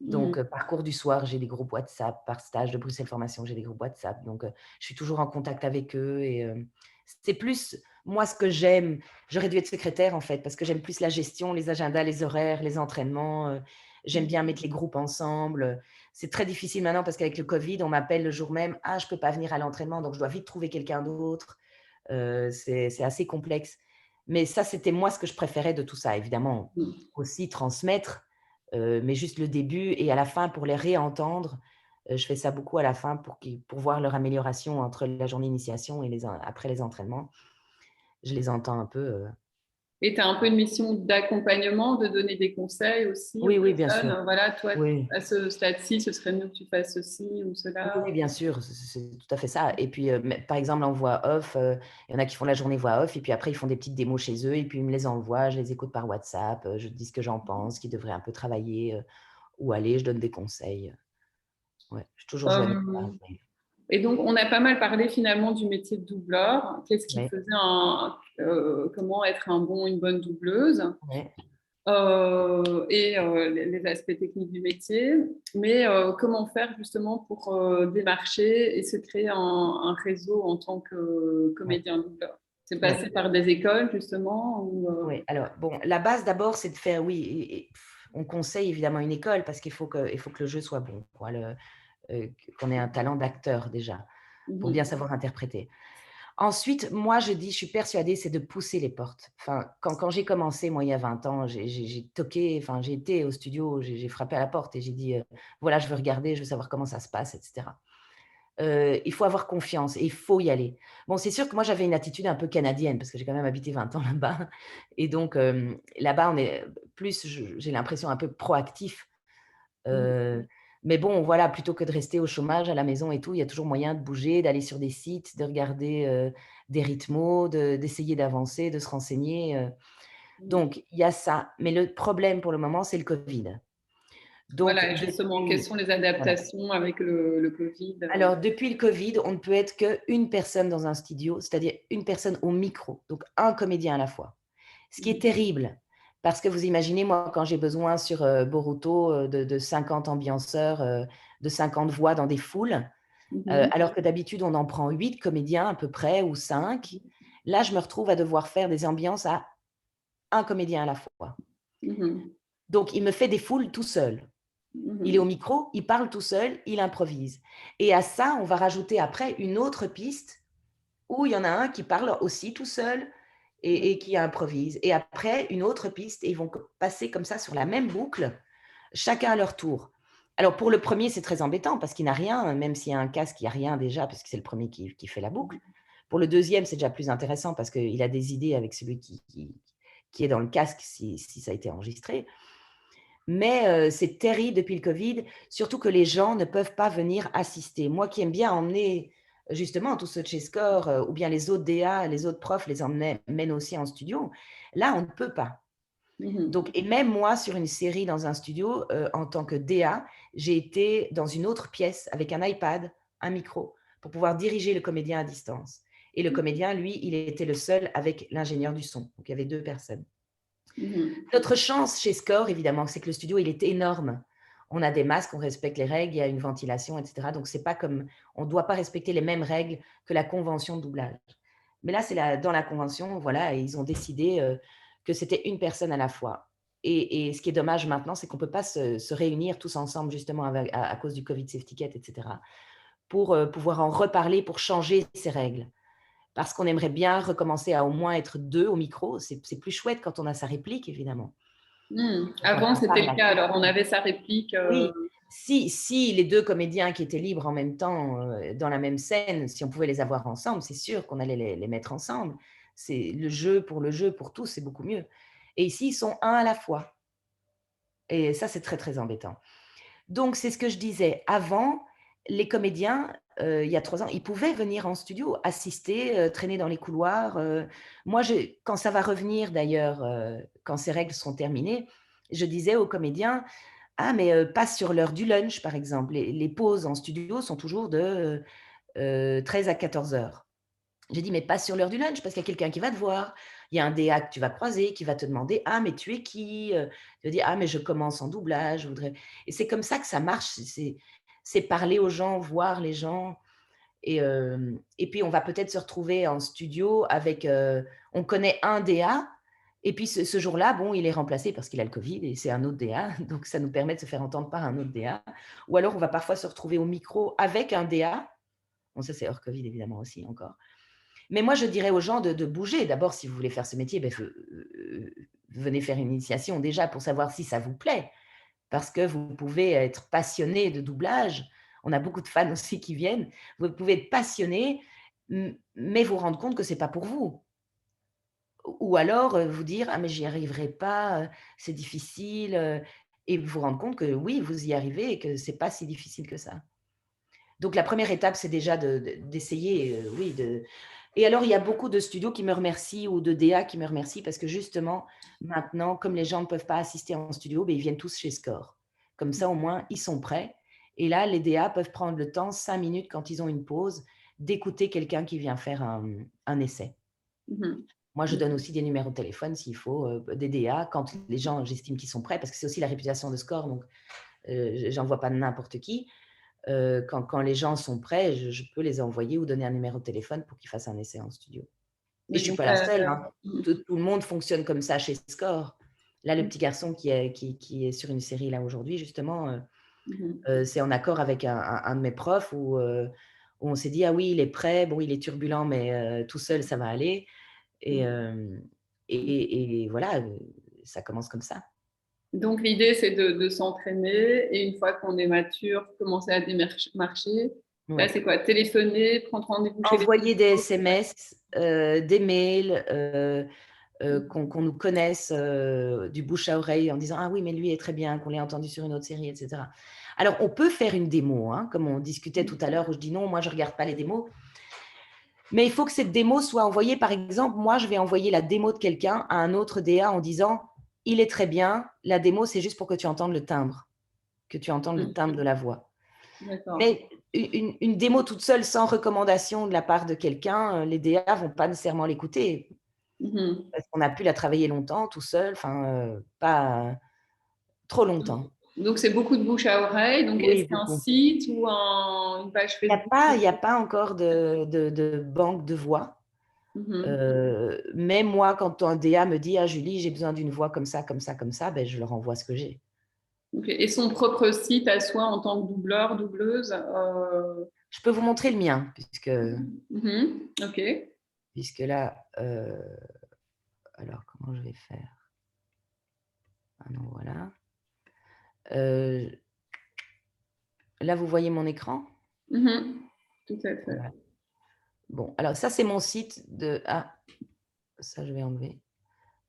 Donc, Mhm. par cours du soir, j'ai des groupes WhatsApp, par stage de Bruxelles Formation, j'ai des groupes WhatsApp. Donc, je suis toujours en contact avec eux et c'est plus moi ce que j'aime. J'aurais dû être secrétaire en fait, parce que j'aime plus la gestion, les agendas, les horaires, les entraînements. J'aime bien mettre les groupes ensemble. C'est très difficile maintenant parce qu'avec le Covid, on m'appelle le jour même: «Ah, je peux pas venir à l'entraînement», donc je dois vite trouver quelqu'un d'autre. C'est assez complexe. Mais ça, c'était moi ce que je préférais de tout ça. Évidemment, Mhm. aussi transmettre, mais juste le début et à la fin pour les réentendre, Je fais ça beaucoup à la fin pour voir leur amélioration entre la journée d'initiation et après les entraînements. Je les entends un peu. Et tu as un peu une mission d'accompagnement, de donner des conseils aussi aux Oui, oui, bien sûr. personnes. Voilà, toi, Oui. à ce stade-ci, ce serait mieux que tu fasses ceci ou Oui, cela. oui, bien sûr, c'est tout à fait ça et puis, mais par exemple en voix off, il y en a qui font la journée voix off et puis après ils font des petites démos chez eux et puis ils me les envoient, je les écoute par WhatsApp, je dis ce que j'en pense, qu'ils devraient un peu travailler, où aller, je donne des conseils, ouais, je suis toujours joignable par Euh, email. et donc, on a pas mal parlé finalement du métier de doubleur. Qu'est-ce qui Ouais, faisait comment être une bonne doubleuse ouais, les aspects techniques du métier, mais comment faire justement pour démarcher et se créer un réseau en tant que ouais, comédien doubleur. C'est ouais, passé par des écoles justement ou, ouais. Alors bon, la base d'abord, c'est de faire oui et on conseille évidemment une école parce qu'il faut que le jeu soit bon, quoi, qu'on ait un talent d'acteur déjà, pour bien mhm, savoir interpréter. Ensuite, moi, je suis persuadée, c'est de pousser les portes. Enfin, quand j'ai commencé, moi, il y a 20 ans, j'ai toqué, enfin, j'ai été au studio, j'ai frappé à la porte et j'ai dit, «Voilà, je veux regarder, je veux savoir comment ça se passe» et cetera. Il faut avoir confiance et il faut y aller. Bon, c'est sûr que moi, j'avais une attitude un peu canadienne parce que j'ai quand même habité 20 ans là-bas et donc là-bas, on est plus, j'ai l'impression, un peu proactif. mhm. Mais bon, voilà, plutôt que de rester au chômage à la maison et tout, il y a toujours moyen de bouger, d'aller sur des sites, de regarder, des rythmos, d'essayer d'avancer, de se renseigner, donc il y a ça. Mais le problème pour le moment, c'est le covid. Donc Voilà, justement, quelles depuis sont les voilà. adaptations avec le Covid Alors depuis le covid, on ne peut être qu'une personne dans un studio, c'est-à-dire une personne au micro, donc un comédien à la fois. Ce qui est Mhm, terrible, parce que vous imaginez, moi, quand j'ai besoin sur, Boruto, de 50 ambianceurs, de 50 voix dans des foules, mhm, alors que d'habitude on en prend 8 comédiens à peu près ou 5. Là, je me retrouve à devoir faire des ambiances à un comédien à la fois. mhm, Donc il me fait des foules tout seul. Il est au mhm, micro, il parle tout seul, il improvise et à ça, on va rajouter après une autre piste où il y en a un qui parle aussi tout seul et qui improvise et après une autre piste et ils vont passer comme ça sur la même boucle, chacun à leur tour. Alors pour le premier, c'est très embêtant parce qu'il n'a rien, même s'il y a un casque, il y a rien déjà parce que c'est le premier qui fait la boucle. Pour le deuxième, c'est déjà plus intéressant parce qu'il a des idées avec celui qui est dans le casque si ça a été enregistré. Mais c'est terrible depuis le covid, surtout que les gens ne peuvent pas venir assister. Moi qui aime bien emmener justement tous ceux de chez Score, ou bien les autres DA, les autres profs les emmènent aussi en studio. Là, on ne peut pas. mhm. Donc et même moi sur une série dans un studio, en tant que DA, j'ai été dans une autre pièce avec un iPad, un micro, pour pouvoir diriger le comédien à distance et le comédien, lui, il était le seul avec l'ingénieur du son. Donc il y avait 2 personnes. Mhm. Notre chance chez Score, évidemment, c'est que le studio, il est énorme. On a des masques, on respecte les règles, il y a une ventilation, et cetera. Donc c'est pas comme on ne doit pas respecter les mêmes règles que la convention de doublage. Mais là, c'est dans la convention, voilà, et ils ont décidé, que c'était une personne à la fois. Et ce qui est dommage maintenant, c'est qu'on ne peut pas se réunir tous ensemble justement à cause du covid safety cat et cetera, pour, pouvoir en reparler, pour changer ces règles. Parce qu'on aimerait bien recommencer à au moins être 2 au micro. C'est plus chouette quand on a sa réplique évidemment. Quand Avant, on c'était parle le à cas. Alors, on quelqu'un. avait sa réplique. Oui, si les 2 comédiens qui étaient libres en même temps, dans la même scène, si on pouvait les avoir ensemble, c'est sûr qu'on allait les mettre ensemble. C'est le jeu, pour tous, c'est beaucoup mieux. Et ici, ils sont un à la fois et ça, c'est très, très embêtant. Donc c'est ce que je disais, avant, les comédiens, il y a 3 ans, ils pouvaient venir en studio, assister, traîner dans les couloirs, moi, quand ça va revenir d'ailleurs, quand ces règles seront terminées, je disais aux comédiens: «Ah mais pas sur l'heure du lunch», par exemple. Les pauses en studio sont toujours de, 13 à 14 heures. J'ai dit: «Mais pas sur l'heure du lunch parce qu'il y a quelqu'un qui va te voir. Il y a un DA que tu vas croiser qui va te demander: "Ah mais tu es qui?" Tu vas dire: «Ah mais je commence en doublage, je voudrais» et c'est comme ça que ça marche, c'est parler aux gens, voir les gens et puis on va peut-être se retrouver en studio avec, on connaît un DA et puis ce jour-là, bon, il est remplacé parce qu'il a le covid et c'est un autre DA, donc ça nous permet de se faire entendre par un autre DA ou alors on va parfois se retrouver au micro avec un DA. Bon ça c'est hors covid évidemment aussi encore. Mais moi, je dirais aux gens de bouger. D'abord, si vous voulez faire ce métier, venez faire une initiation déjà pour savoir si ça vous plaît. Parce que vous pouvez être passionné de doublage. on a beaucoup de fans aussi qui viennent. Vous pouvez être passionné, mais vous rendre compte que c'est pas pour vous. Ou alors, vous dire: «Ah mais j'y arriverai pas, c'est difficile», et vous rendre compte que oui, vous y arrivez et que c'est pas si difficile que ça. Donc la première étape, c'est déjà d'essayer, oui, de et alors il y a beaucoup de studios qui me remercient ou de DA qui me remercient parce que justement, maintenant, comme les gens ne peuvent pas assister en studio, beh, ils viennent tous chez Score. Comme ça, au moins, ils sont prêts et là, les DA peuvent prendre le temps, 5 minutes quand ils ont une pause, d'écouter quelqu'un qui vient faire un essai. Mhm. Moi, je donne aussi des numéros de téléphone s'il faut, des DA quand les gens, j'estime qu'ils sont prêts parce que c'est aussi la réputation de Score, donc j'envoie pas n'importe qui. Quand les gens sont prêts, je peux les envoyer ou donner un numéro de téléphone pour qu'ils fassent un essai en studio. Et je Oui, ne suis donc, pas la seule, hein. mhm. Tout le monde fonctionne comme ça chez Score. Là, le petit garçon qui est sur une série là aujourd'hui, justement, Mhm. c'est en accord avec un de mes profs où on s'est dit: «Ah oui, il est prêt, bon, il est turbulent, mais tout seul, ça va aller» et Mhm. hem et voilà, ça commence comme ça. Donc, l'idée, c'est de s'entraîner et une fois qu'on est mature, commencer à démarcher. Là, Ouais. c'est quoi? Téléphoner, prendre rendez-vous chez les Envoyer des studios. SMS, des mails, qu'on nous connaisse, du bouche à oreille en disant: «Ah oui, mais lui est très bien, qu'on l'ait entendu sur une autre série» et cetera. Alors on peut faire une démo, hein, comme on discutait tout à l'heure où je dis: «Non, moi je regarde pas les démos». Mais il faut que cette démo soit envoyée, par exemple, moi je vais envoyer la démo de quelqu'un à un autre DA en disant: «Il est très bien, la démo c'est juste pour que tu entendes le timbre, que tu entendes le Mhm. timbre de la voix». D'accord. Mais une démo toute seule sans recommandation de la part de quelqu'un, les DA vont pas nécessairement l'écouter. Mhm. Parce qu'on a pu la travailler longtemps tout seul, enfin, pas trop longtemps. Donc, c'est beaucoup de bouche à oreille. Donc, est-ce Oui, qu'un beaucoup. site ou une page Facebook? Il y a pas encore de banque de voix, Mhm. mais moi, quand un DA me dit: «Ah Julie, j'ai besoin d'une voix comme ça, comme ça, comme ça», beh, je leur envoie ce que j'ai. Ok. Et son propre site à soi en tant que doubleur, doubleuse. Je peux vous montrer le mien Mhm. Ok. puisque là, alors comment je vais faire? Ah non, voilà. Heu, Là, vous voyez mon écran? Mhm. Tout à fait. Voilà. Bon, alors ça, c'est mon site de ah, ça, je vais enlever.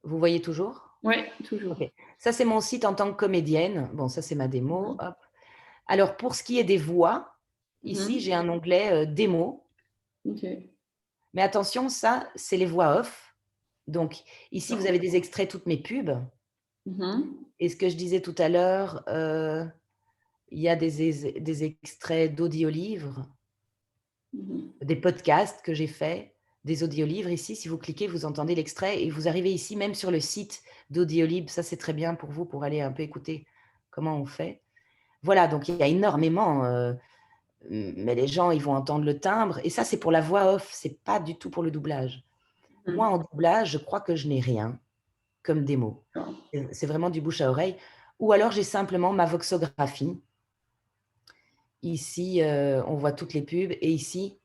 Vous voyez toujours? Oui, toujours. OK. Ça, c'est mon site en tant que comédienne. Bon, ça, c'est ma démo, Mhm. hop. Alors pour ce qui est des voix, ici, Mhm. j'ai un onglet, démo. Ok. Mais attention, ça, c'est les voix off. Donc ici, vous D'accord. avez des extraits, toutes mes pubs Mhm. et ce que je disais tout à l'heure, il y a des extraits d'audiolivres, Mhm. des podcasts que j'ai faits, des audiolivres. Ici, si vous cliquez, vous entendez l'extrait et vous arrivez ici, même sur le site d'Audiolib. Ça, c'est très bien pour vous, pour aller un peu écouter comment on fait. Voilà, donc il y a énormément, mais les gens, ils vont entendre le timbre et ça, c'est pour la voix off, c'est pas du tout pour le doublage. Moi, Mhm. en doublage, je crois que je n'ai rien comme démo. D'accord. C'est vraiment du bouche à oreille ou alors j'ai simplement ma voxographie. Ici, on voit toutes les pubs et ici,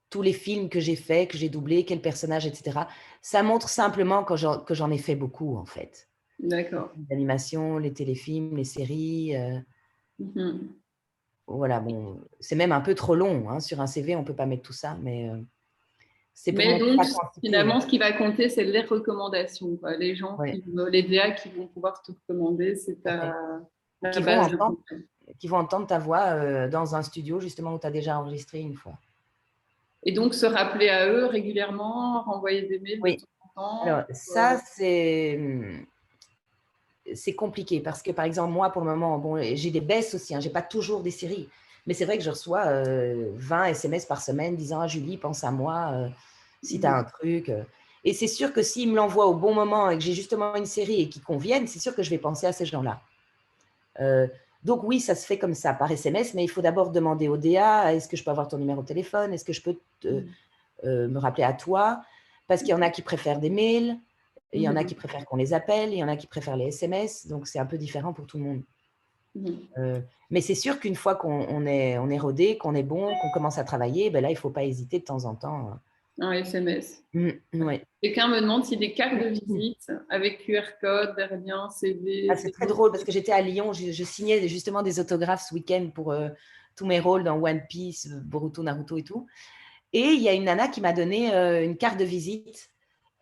tous les films que j'ai faits, que j'ai doublés, quel personnage et cetera. Ça montre simplement que j'en ai fait beaucoup, en fait. Les D'accord. films d'animation, les téléfilms, les séries, Mhm. voilà, bon, c'est même un peu trop long, hein, sur un CV, on peut pas mettre tout ça, mais c'est pour Mais montrer donc, la quantité. finalement, ce qui va compter, c'est les recommandations, quoi. Les gens Ouais, les DA qui vont pouvoir te recommander, c'est tout à fait. Ou la base de ton. qui vont entendre ta voix, dans un studio justement où tu as déjà enregistré une fois. Et donc, se rappeler à eux régulièrement, renvoyer des mails de Oui, temps en alors temps. ça, c'est compliqué parce que, par exemple, moi, pour le moment, bon, j'ai des baisses aussi, hein, j'ai pas toujours des séries, mais c'est vrai que je reçois, 20 SMS par semaine disant: «Ah Julie, pense à moi, si tu as Mhm. un truc», et c'est sûr que s'ils me l'envoient au bon moment et que j'ai justement une série et qui convienne, c'est sûr que je vais penser à ces gens-là. Donc oui, ça se fait comme ça, par SMS, mais il faut d'abord demander au DA: «Est-ce que je peux avoir ton numéro de téléphone? Est-ce que je peux te me rappeler à toi?» parce qu'il y en a qui préfèrent des mails, et il y en a qui Mhm. préfèrent qu'on les appelle, il y en a qui préfèrent les SMS, donc c'est un peu différent pour tout le monde. Mhm. Mais c'est sûr qu'une fois qu'on est rodé, qu'on est bon, qu'on commence à travailler, ben là, il ne faut pas hésiter de temps en temps. Un SMS. Ouais. Quelqu'un me demande si des cartes de visite avec QR code, derrière, CV, Ah, c'est c'est très drôle parce que j'étais à Lyon, je signais justement des autographes ce week-end pour tous mes rôles dans One Piece, Boruto, Naruto et tout. Et il y a une nana qui m'a donné une carte de visite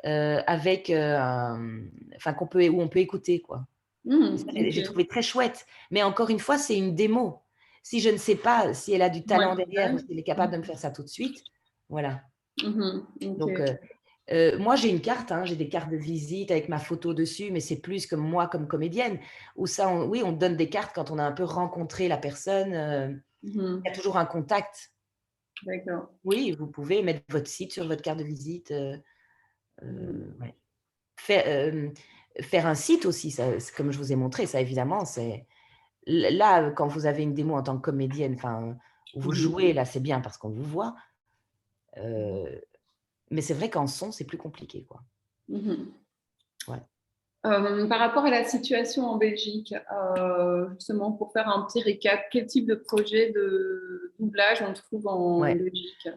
avec, enfin, où on peut écouter, quoi. Et ça, j'ai OK. trouvé très chouette. Mais encore une fois, c'est une démo. Si je ne sais pas si elle a du Ouais. talent derrière ou si elle est capable de me faire ça tout de suite, voilà. Donc, OK. moi, j'ai une carte, hein, j'ai des cartes de visite avec ma photo dessus, mais c'est plus comme moi, comme comédienne, où ça, oui, on te donne des cartes quand on a un peu rencontré la personne. Il y a toujours un contact. D'accord. Oui, vous pouvez mettre votre site sur votre carte de visite. Mmh. Ouais. Faire un site aussi, ça, comme je vous ai montré, ça évidemment, c'est là, quand vous avez une démo en tant que comédienne, enfin, où vous Mmh. jouez, là, c'est bien parce qu'on vous voit. Euh, mais c'est vrai qu'en son, c'est plus compliqué, quoi. Mmh. Ouais. Par rapport à la situation en Belgique, justement, pour faire un petit récap, quel type de projet de doublage on trouve en Ouais. Belgique?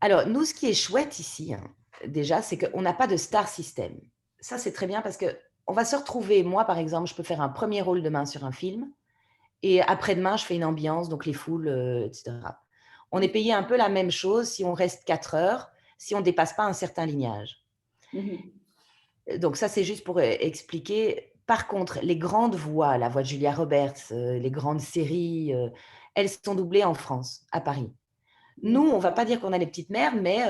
Alors, nous, ce qui est chouette ici, hein, déjà, c'est qu'on n'a pas de star system. Ça, c'est très bien parce que on va se retrouver. Moi, par exemple, je peux faire un premier rôle demain sur un film et après-demain, je fais une ambiance, donc les foules, etc. On est payé un peu la même chose si on reste 4 heures, si on ne dépasse pas un certain lignage. Mhm. Donc ça, c'est juste pour expliquer. Par contre, les grandes voix, la voix de Julia Roberts, les grandes séries, elles sont doublées en France, à Paris. Nous, on ne va pas dire qu'on a les petites mères, mais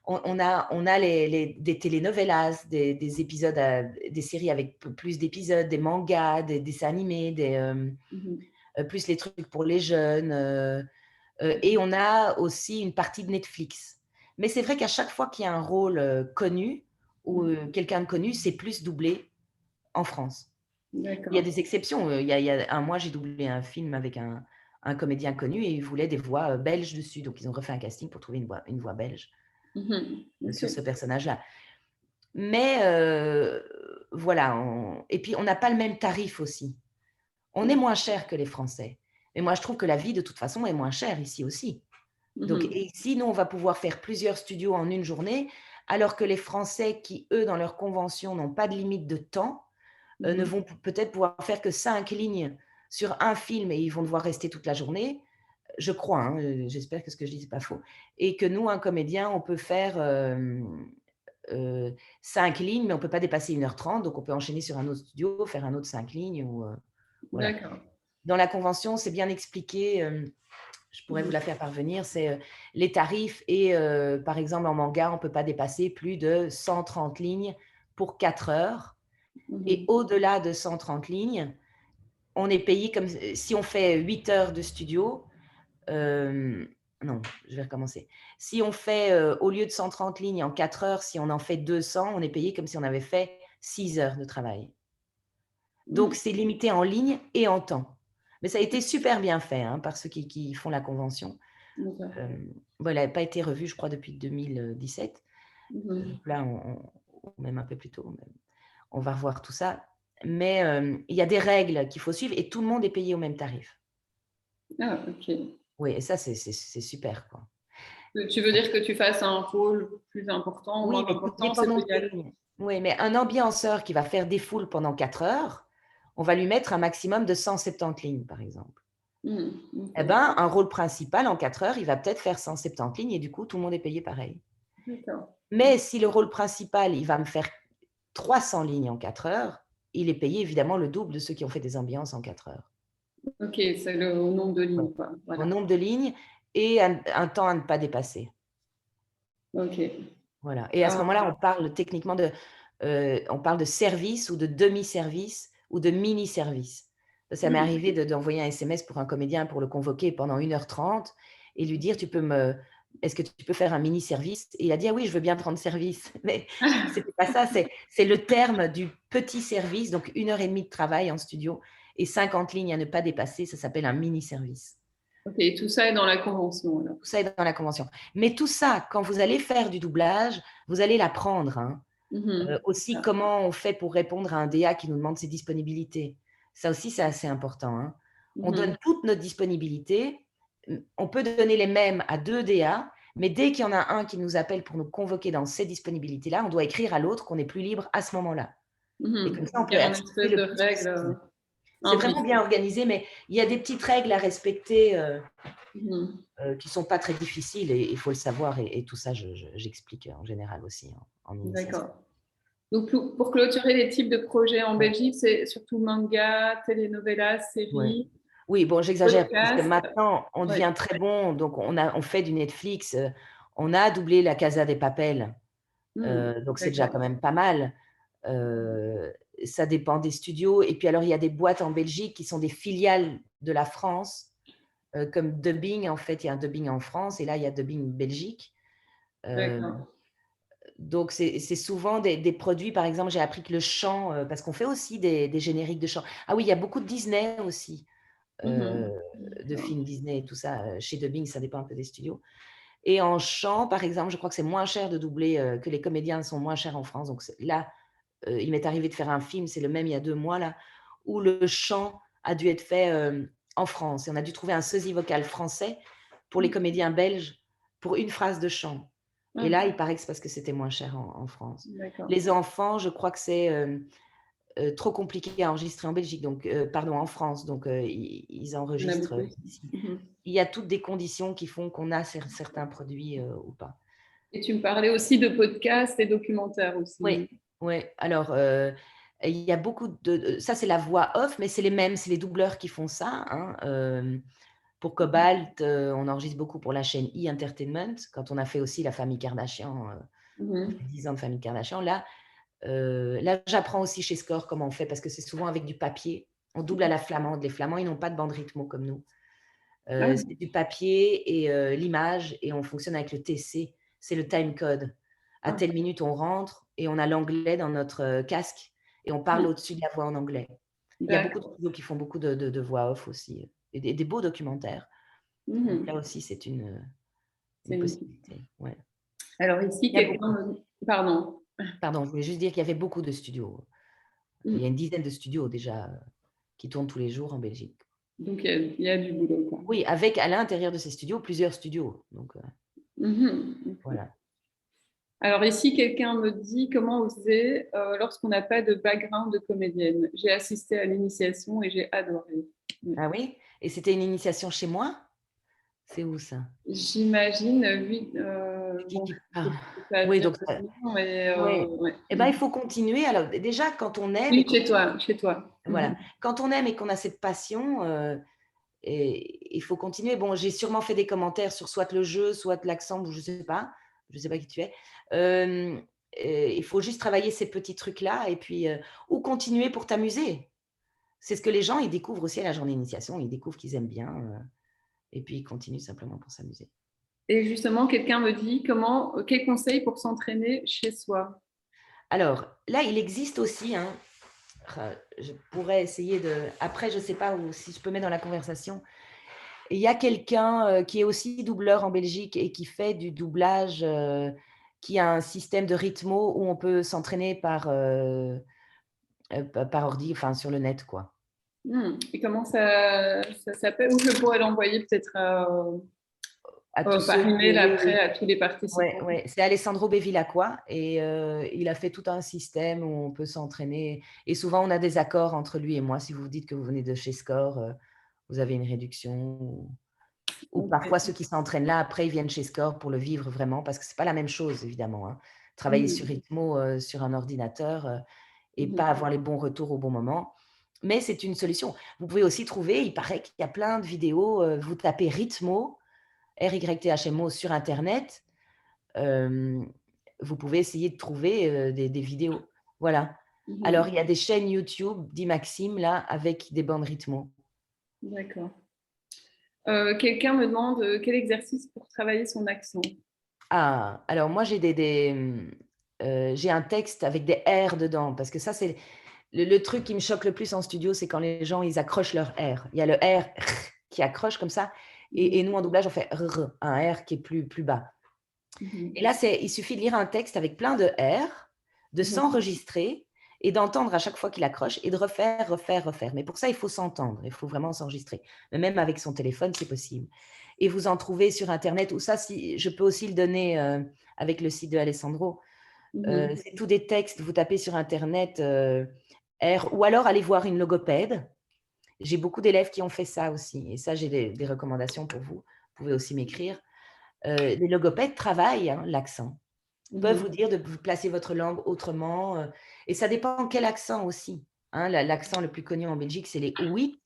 on a des telenovelas, des épisodes, des séries avec plus d'épisodes, des mangas, des dessins animés, Mhm. plus les trucs pour les jeunes. Et on a aussi une partie de Netflix. Mais c'est vrai qu'à chaque fois qu'il y a un rôle connu ou quelqu'un de connu, c'est plus doublé en France. Il y a D'accord. des exceptions. Il y a un mois, j'ai doublé un film avec un comédien connu et il voulait des voix belges dessus. Donc, ils ont refait un casting pour trouver une voix belge Mhm. Ok. sur ce personnage-là. Mais voilà. Et puis, on n'a pas le même tarif aussi. On est moins cher que les Français. Mais moi, je trouve que la vie, de toute façon, est moins chère ici aussi. Donc, Mhm. et ici, nous, on va pouvoir faire plusieurs studios en une journée, alors que les Français qui, eux, dans leur convention, n'ont pas de limite de temps, ne Mhm. vont peut-être pouvoir faire que 5 lignes sur un film et ils vont devoir rester toute la journée. Je crois, hein, j'espère que ce que je dis, c'est pas faux. Et que nous, un comédien, on peut faire 5 lignes, mais on ne peut pas dépasser 1h30. Donc, on peut enchaîner sur un autre studio, faire un autre 5 lignes. Voilà. D'accord. Dans la convention, c'est bien expliqué. Je pourrais vous Mhm. la faire parvenir. C'est les tarifs. Et par exemple, en manga, on ne peut pas dépasser plus de 130 lignes pour 4 heures. Et Mhm. au-delà de 130 lignes, on est payé comme si on fait 8 heures de studio. Non, je vais recommencer. Si on fait, au lieu de 130 lignes en 4 heures, si on en fait 200, on est payé comme si on avait fait 6 heures de travail. Donc, Mhm. c'est limité en ligne et en temps. Mais ça a été super bien fait hein, par ceux qui font la convention. D'accord. Bon, elle n'a pas été revue, je crois, depuis 2017. Mhm. Là, même un peu plus tôt. On va revoir tout ça. Mais il y a des règles qu'il faut suivre et tout le monde est payé au même tarif. Ah, ok. Oui, et ça, c'est super, quoi. Tu veux dire que tu fasses un rôle plus important ou Oui, moins mais tout important, c'est dépendant de tes égal. lignes. Oui, mais un ambianceur qui va faire des foules pendant 4 heures, on va lui mettre un maximum de 170 lignes, par exemple. Mhm. Ok. Eh ben, un rôle principal en 4 heures, il va peut-être faire 170 lignes et du coup, tout le monde est payé pareil. D'accord. Mais si le rôle principal, il va me faire 300 lignes en 4 heures, il est payé évidemment le double de ceux qui ont fait des ambiances en 4 heures. Ok, c'est le au nombre de Ouais. lignes, quoi. Au Voilà. nombre de lignes et un temps à ne pas dépasser. Ok. Voilà. Et à ce Euh, moment-là, on parle de service ou de demi-service ou de mini-service. Ça m'est mhm. arrivé d'envoyer un SMS pour un comédien pour le convoquer pendant 1h30 et lui dire, est-ce que tu peux faire un mini-service? Et il a dit, ah oui, je veux bien prendre service. Mais c'était pas ça, c'est le terme du petit service, donc 1h30 de travail en studio et 50 lignes à ne pas dépasser, ça s'appelle un mini-service. Ok, tout ça est dans la convention, alors. Tout ça est dans la convention. Mais tout ça, quand vous allez faire du doublage, vous allez l'apprendre. Hein. Mhm. Aussi, Ah. comment on fait pour répondre à un DA qui nous demande ses disponibilités. Ça aussi, c'est assez important. Hein. On donne Mhm. toutes nos disponibilités. On peut donner les mêmes à 2 DA, mais dès qu'il y en a un qui nous appelle pour nous convoquer dans ces disponibilités-là, on doit écrire à l'autre qu'on est plus libre à ce moment-là. Et comme Mhm. ça, on Il y peut a une accepter espèce le de plus règle possible. C'est vraiment implicite. bien organisé, mais il y a des petites règles à respecter. Mhm. qui ne sont pas très difficiles et il faut le savoir et tout ça, j'explique en général aussi en initiation. D'accord. Donc, pour clôturer les types de projets en Ouais, Belgique, c'est surtout manga, telenovelas, ouais. séries, Oui, bon, j'exagère parce que podcasts. maintenant, on Oui. devient très bon, donc on fait du Netflix, on a doublé La Casa de Papel, donc c'est déjà quand D'accord. même pas mal. Heu, Ça dépend des studios et puis alors il y a des boîtes en Belgique qui sont des filiales de la France, comme Dubbing, en fait, il y a un Dubbing en France et là, il y a Dubbing Belgique. Heu, D'accord. donc c'est souvent des produits, par exemple, j'ai appris que le chant, parce qu'on fait aussi des génériques de chant. Ah oui, il y a beaucoup de Disney aussi, heu, Mhm. de D'accord. films Disney et tout ça, chez Dubbing, ça dépend un peu des studios et en chant, par exemple, je crois que c'est moins cher de doubler, que les comédiens sont moins chers en France, donc c'est là, il m'est arrivé de faire un film, c'est le même il y a 2 mois là, où le chant a dû être fait, en France et on a dû trouver un sosie vocal français pour les comédiens belges, pour une phrase de chant et Ah, là, il paraît que c'est parce que c'était moins cher en France. d'accord. Les enfants, je crois que c'est, trop compliqué à enregistrer en Belgique, donc pardon, en France, donc ils Il y en a enregistrent beaucoup aussi. ici. Mhm. Il y a toutes des conditions qui font qu'on a certains produits, ou pas. Et tu me parlais aussi de podcasts et documentaires Oui, aussi. oui. Alors, il y a beaucoup de ça, c'est la voix off, mais c'est les mêmes, c'est les doubleurs qui font ça, hein. Pour Mhm. Cobalt, on enregistre beaucoup pour la chaîne E! Entertainment. Quand on a fait aussi la famille Kardashian, on fait Mhm. 10 ans de famille Kardashian. Là, j'apprends aussi chez Score comment on fait parce que c'est souvent avec du papier. On double à la flamande. Les Flamands, ils n'ont pas de bande rythmo comme nous. Ah, C'est du papier et l'image et on fonctionne avec le TC, c'est le time code. À ah, telle minute, on rentre et on a l'anglais dans notre, casque et on parle mhm. au-dessus de la voix en anglais. Il y a beaucoup de D'accord. studios qui font beaucoup de voix off aussi et des beaux documentaires. Donc là Mhm. aussi, c'est C'est une une- possibilité, ouais. Alors ici, Il y a quelqu'un beaucoup me... Pardon. pardon, je voulais juste dire qu'il y avait beaucoup de studios. Il y a Mhm. une dizaine de studios déjà, qui tournent tous les jours en Belgique. Donc, il y a du boulot, quoi. Oui, avec à l'intérieur de ces studios, plusieurs studios, donc Mhm. voilà. Alors ici, quelqu'un me dit comment oser lorsqu'on n'a pas de background de comédienne. J'ai assisté à l'initiation et j'ai adoré. Oui. Ah oui? Et c'était une initiation chez moi? C'est où ça? J'imagine, oui, bon, Qui je parle? ne peux pas Oui, dire donc le nom, mais ouais. ouais. Et ben, il faut continuer. Alors déjà, quand on aime et Oui, qu'on chez toi, chez toi. voilà, quand on aime et qu'on a cette passion, et il faut continuer. Bon, j'ai sûrement fait des commentaires sur soit le jeu, soit l'accent, ou je sais pas qui tu es. Hem, il faut juste travailler ces petits trucs-là et puis, ou continuer pour t'amuser. C'est ce que les gens, ils découvrent aussi à la journée d'initiation, ils découvrent qu'ils aiment bien, et puis ils continuent simplement pour s'amuser. Et justement, quelqu'un me dit quel conseil pour s'entraîner chez soi? Alors là, il existe aussi, hein, je pourrais essayer de après je sais pas ou si je peux mettre dans la conversation. Il y a quelqu'un, qui est aussi doubleur en Belgique et qui fait du doublage, qui a un système de rythmo où on peut s'entraîner par ordi, enfin sur le net, quoi. Et comment ça s'appelle? Ou je pourrais l'envoyer peut-être À tous par ceux qui email oui, après oui. à tous les Ouais, participants. ouais, c'est Alessandro Bevilacqua et il a fait tout un système où on peut s'entraîner et souvent on a des accords entre lui et moi. Si vous vous dites que vous venez de chez Score, vous avez une réduction ou Ok. parfois ceux qui s'entraînent là, après ils viennent chez Score pour le vivre vraiment parce que c'est pas la même chose évidemment, hein. Travailler sur Mhm. Ritmo, sur un ordinateur, et pas Mhm. avoir les bons retours au bon moment. Mais c'est une solution. Vous pouvez aussi trouver, il paraît qu'il y a plein de vidéos, vous tapez Ritmo, RYTHMO sur internet. Hem, Vous pouvez essayer de trouver, des vidéos. Voilà. Alors Mhm. il y a des chaînes YouTube, dit Maxime là, avec des bandes rythmo. D'accord. Quelqu'un me demande quel exercice pour travailler son accent. Ah, alors moi j'ai un texte avec des R dedans parce que ça c'est le truc qui me choque le plus en studio, c'est quand les gens ils accrochent leur R. Il y a le R qui accroche comme ça et Mhm. nous en doublage on fait r, un R qui est plus bas. Et Mhm. là, il suffit de lire un texte avec plein de R, de Mhm. s'enregistrer et d'entendre à chaque fois qu'il accroche et de refaire, refaire, refaire. Mais pour ça, il faut s'entendre, il faut vraiment s'enregistrer. Mais même avec son téléphone, c'est possible. Et vous en trouvez sur internet ou ça, si je peux aussi le donner, avec le site de Alessandro. Mhm. C'est tous des textes, vous tapez sur internet, R ou alors allez voir une logopède. J'ai beaucoup d'élèves qui ont fait ça aussi et ça, j'ai des recommandations pour vous. pouvez aussi m'écrire. Les logopèdes travaillent, hein, l'accent. Peuvent vous dire de vous placer votre langue autrement, et ça dépend quel accent aussi, hein. L'accent le plus connu en Belgique, c'est les ouït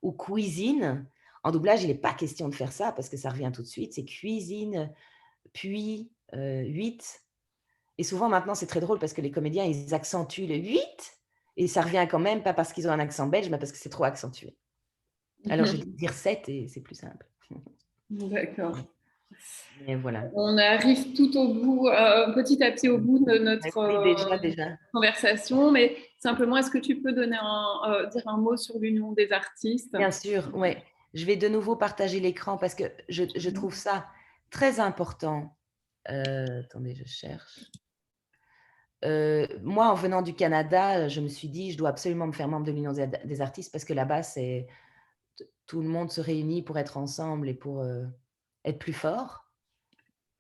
ou cuisine. En doublage, il est pas question de faire ça parce que ça revient tout de suite. C'est cuisine, puis, huit, et souvent maintenant, c'est très drôle parce que les comédiens, ils accentuent le huit et ça revient quand même, pas parce qu'ils ont un accent belge, mais parce que c'est trop accentué. Alors je vais dire 7 et c'est plus simple. D'accord. Mais voilà. On arrive tout au bout, petit à petit au bout de notre Oui, déjà. conversation, mais simplement, est-ce que tu peux donner dire un mot sur l'Union des artistes? Bien sûr, ouais. Je vais de nouveau partager l'écran parce que je trouve ça très important. Attendez, je cherche. Moi, en venant du Canada, je me suis dit: «Je dois absolument me faire membre de l'Union des artistes» parce que là-bas, c'est tout le monde se réunit pour être ensemble et pour, être plus fort,